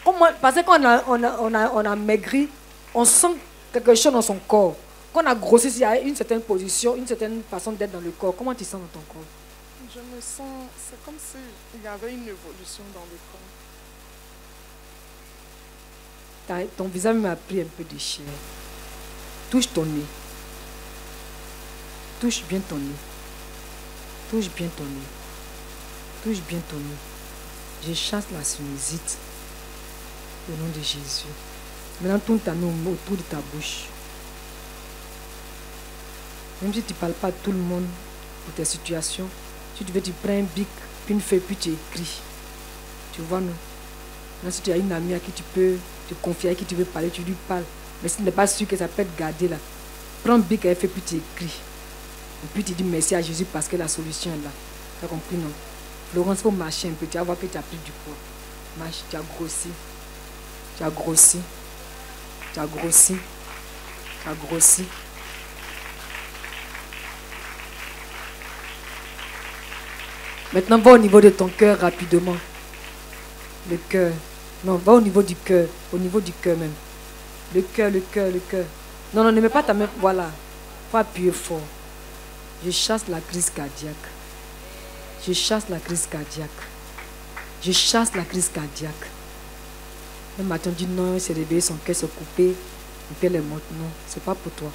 comment, parce que quand on a maigri, on sent quelque chose dans son corps. Quand on a grossi, il y a une certaine position, une certaine façon d'être dans le corps. Comment tu sens dans ton corps? Je me sens, c'est comme s'il y avait une évolution dans le corps. Ton visage m'a pris un peu de chair. Touche ton nez. Touche bien ton nez. Touche bien ton nez. Touche bien ton nez. Je chasse la sinusite. Au nom de Jésus. Maintenant, tourne ta main autour de ta bouche. Même si tu ne parles pas à tout le monde pour tes situations, si tu veux, tu prends un bic, puis une feuille, puis tu écris. Tu vois, non? Maintenant, si tu as une amie à qui tu peux te confier, à qui tu veux parler, tu lui parles. Mais si tu n'es pas sûr que ça peut être gardé là, prends un bic et une feuille, puis tu écris. Et puis tu dis merci à Jésus parce que la solution est là. Tu as compris, non? Florence, il faut marcher un peu. Tu vas voir que tu as pris du poids. Marche, tu as grossi. Tu as grossi. Tu as grossi. Tu as grossi. Maintenant, va au niveau de ton cœur rapidement. Le cœur. Non, va au niveau du cœur. Au niveau du cœur même. Le cœur, le cœur, le cœur. Non, non, ne mets pas ta main. Voilà. Faut appuyer fort. Je chasse la crise cardiaque. Je chasse la crise cardiaque. Je chasse la crise cardiaque. Le matin, dit non, il s'est réveillé, son cœur s'est coupé. Il fait les montres. Non, ce n'est pas pour toi.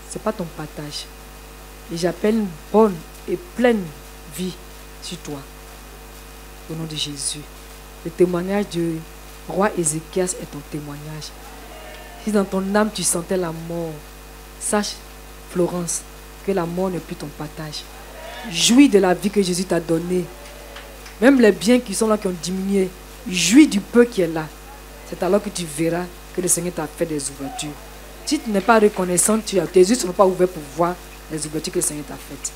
Ce n'est pas ton partage. Et j'appelle une bonne et pleine vie sur toi. Au nom de Jésus. Le témoignage du roi Ézéchias est ton témoignage. Si dans ton âme tu sentais la mort, sache, Florence, que la mort n'est plus ton partage. Jouis de la vie que Jésus t'a donnée. Même les biens qui sont là, qui ont diminué, jouis du peu qui est là. C'est alors que tu verras que le Seigneur t'a fait des ouvertures. Si tu n'es pas reconnaissant, tes yeux ne seront pas ouverts pour voir les ouvertures que le Seigneur t'a faites.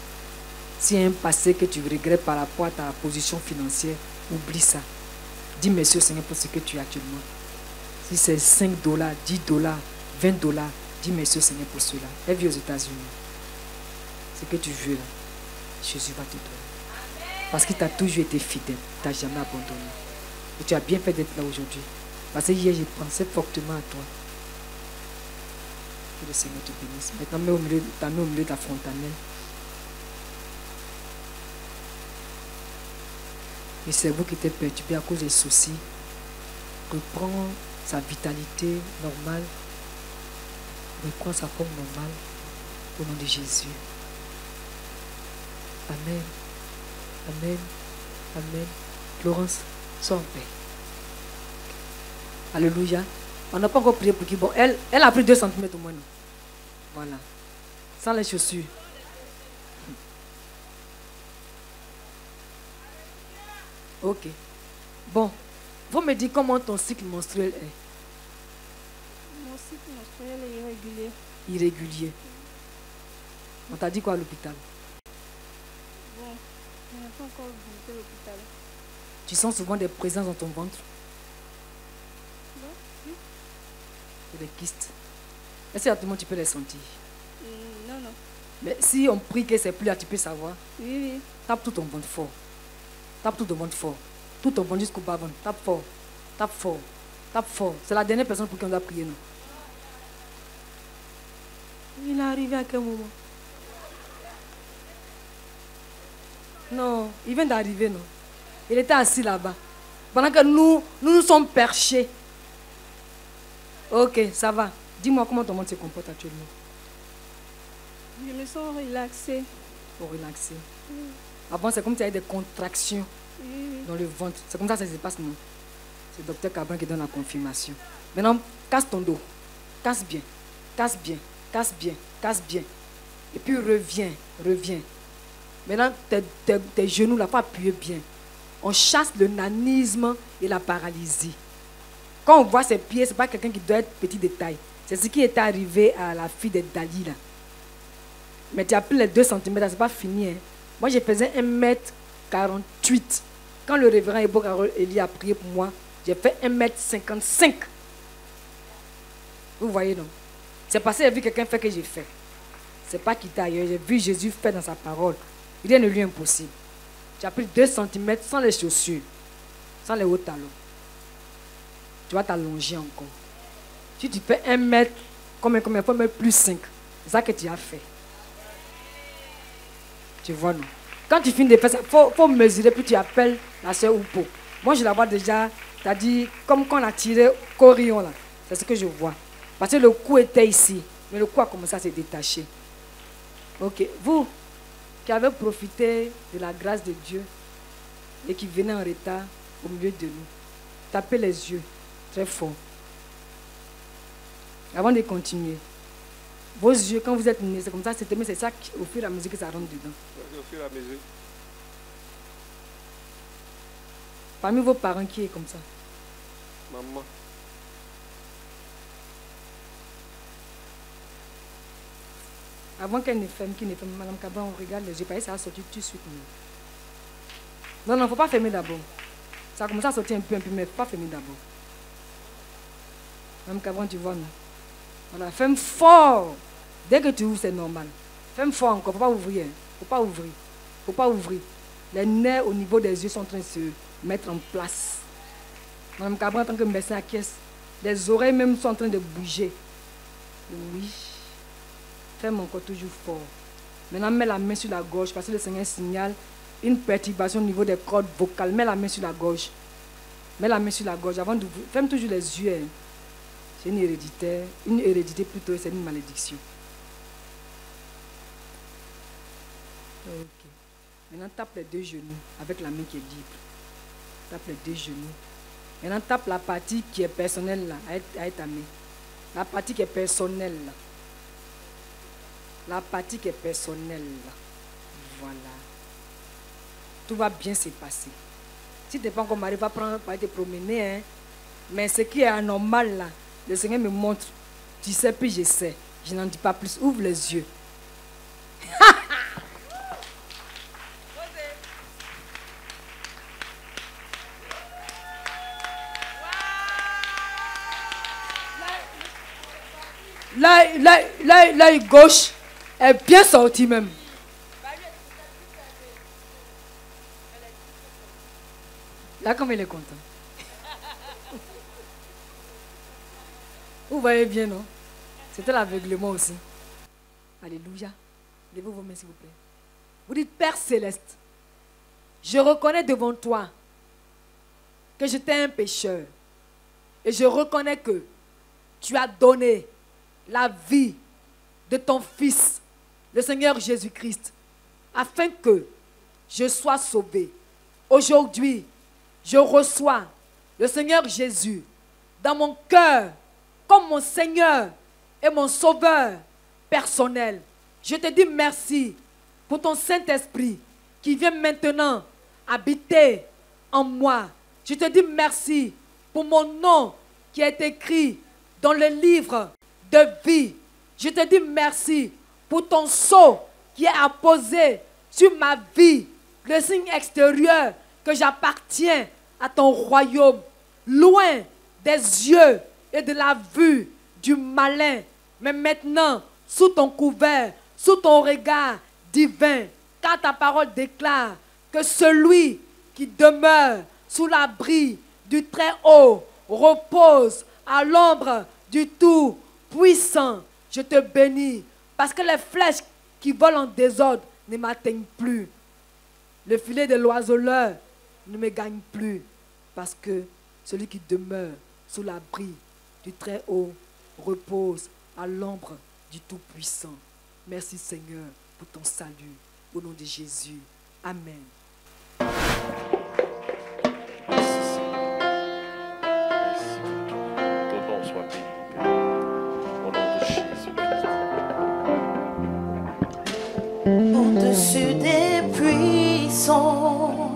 S'il y a un passé que tu regrettes par rapport à ta position financière, oublie ça. Dis merci au Seigneur pour ce que tu as actuellement. Si c'est 5 $, 10 $, 20 $, dis merci au Seigneur pour cela. Elle vit aux États-Unis. Ce que tu veux là, Jésus va te donner. Parce qu'il t'a toujours été fidèle. Il ne t'a jamais abandonné. Et tu as bien fait d'être là aujourd'hui. Parce que hier, j'ai pensé fortement à toi. Que le Seigneur te bénisse. Maintenant, mets ta main au milieu de la fontanelle. Le cerveau qui était perturbé à cause des soucis reprend sa vitalité normale. Reprend sa forme normale. Au nom de Jésus. Amen. Amen. Amen. Florence, sois en paix. Alléluia. On n'a pas encore prié pour qui. Bon, elle a pris 2 cm au moins. Voilà. Sans les chaussures. Ok. Bon. Vous me dites comment ton cycle menstruel est. Mon cycle menstruel est irrégulier. Irrégulier. On t'a dit quoi à l'hôpital? Bon, je n'ai pas encore visité l'hôpital. Tu sens souvent des présences dans ton ventre? Bon, oui. Et des kystes. Est-ce que à tout le monde tu peux les sentir? Non, non. Mais si on prie que c'est plus là, tu peux savoir. Oui, oui. Tape tout ton ventre fort. Tape tout ton ventre fort. Tout ton ventre jusqu'au bas ventre. Tape fort. Tape fort. Tape fort. C'est la dernière personne pour qui on doit prier, non? Il est arrivé à quel moment? Non, il vient d'arriver, non? Il était assis là-bas. Pendant que nous sommes perchés. Ok, ça va. Dis-moi comment ton ventre se comporte actuellement. Je me sens relaxée. Pour relaxer. Avant, c'est comme si tu avais des contractions dans le ventre. C'est comme ça que ça se passe, non? C'est le docteur Cabrin qui donne la confirmation. Maintenant, casse ton dos. Casse bien. Casse bien. Casse bien. Casse bien. Et puis reviens. Reviens. Maintenant, tes genoux, là, faut appuyer bien. On chasse le nanisme et la paralysie. Quand on voit ses pieds, ce n'est pas quelqu'un qui doit être petit détail. C'est ce qui est arrivé à la fille de Dali, là. Mais tu as pris les 2 cm, ce n'est pas fini. Hein. Moi, je faisais 1m48. Quand le révérend Ebo Carole Eli a prié pour moi, j'ai fait 1m55. Vous voyez, non? C'est parce que j'ai vu quelqu'un faire que j'ai fait. Ce n'est pas quitté ailleurs. J'ai vu Jésus faire dans sa parole. Rien ne lui est impossible. Tu as pris 2 cm sans les chaussures, sans les hauts talons. Tu vas t'allonger encore. Si tu fais 1 mètre, combien faut mettre plus 5. C'est ça que tu as fait. Tu vois, non? Quand tu finis de faire ça, il faut mesurer, puis tu appelles la soeur Oupo. Moi, je la vois déjà, tu as dit, comme quand on a tiré Corion, là. C'est ce que je vois. Parce que le cou était ici, mais le cou a commencé à se détacher. Ok, vous qui avez profité de la grâce de Dieu et qui venez en retard au milieu de nous, tapez les yeux très fort. Avant de continuer, vos yeux, quand vous êtes nés, c'est comme ça, mais c'est ça au fur et à mesure que ça rentre dedans. Au fur et à mesure. Parmi vos parents, qui est comme ça? Maman. Avant qu'elle ne ferme, Madame Cabra, on regarde les yeux, parce que ça a sorti tout de suite. Non, il ne faut pas fermer d'abord. Ça a commencé à sortir un peu, mais il ne faut pas fermer d'abord. Madame Cabra, tu vois, non? Voilà, ferme fort. Dès que tu ouvres, c'est normal. Ferme fort encore, il ne faut pas ouvrir. Il ne faut pas ouvrir. Il ne faut pas ouvrir. Les nerfs au niveau des yeux sont en train de se mettre en place. Madame Cabra, en tant que médecin à caisse, les oreilles même sont en train de bouger. Oui. Ferme encore toujours fort. Maintenant, mets la main sur la gorge parce que le Seigneur signale une perturbation au niveau des cordes vocales. Mets la main sur la gorge. Mets la main sur la gorge avant d'ouvrir. Ferme toujours les yeux. Hein. C'est une hérédité plutôt, c'est une malédiction. Ok. Maintenant, tape les 2 genoux avec la main qui est libre. Tape les 2 genoux. Maintenant, tape la partie qui est personnelle là, avec ta main. La partie qui est personnelle là. La partie qui est personnelle là. Voilà. Tout va bien se passer. Si tu n'es pas encore marié, va prendre, va te promener. Hein. Mais ce qui est anormal là, le Seigneur me montre. Tu sais, puis je sais. Je n'en dis pas plus. Ouvre les yeux. L'œil gauche est bien sorti même. Là, comme il est content. Vous voyez bien, non? C'était l'aveuglement aussi. Alléluia. Levez vos mains, s'il vous plaît. Vous dites, Père Céleste, je reconnais devant toi que j'étais un pécheur. Et je reconnais que tu as donné la vie de ton Fils, le Seigneur Jésus-Christ, afin que je sois sauvé. Aujourd'hui, je reçois le Seigneur Jésus dans mon cœur comme mon Seigneur et mon Sauveur personnel. Je te dis merci pour ton Saint-Esprit qui vient maintenant habiter en moi. Je te dis merci pour mon nom qui est écrit dans le livre de vie. Je te dis merci pour ton sceau qui est apposé sur ma vie, le signe extérieur que j'appartiens à ton royaume, loin des yeux et de la vue du malin, mais maintenant sous ton couvert, sous ton regard divin, car ta parole déclare que celui qui demeure sous l'abri du Très-Haut repose à l'ombre du Tout-Puissant. Je te bénis parce que les flèches qui volent en désordre ne m'atteignent plus. Le filet de l'oiseleur ne me gagne plus parce que celui qui demeure sous l'abri du Très-Haut repose à l'ombre du Tout-Puissant. Merci Seigneur pour ton salut. Au nom de Jésus. Amen. Au-dessus des puissants,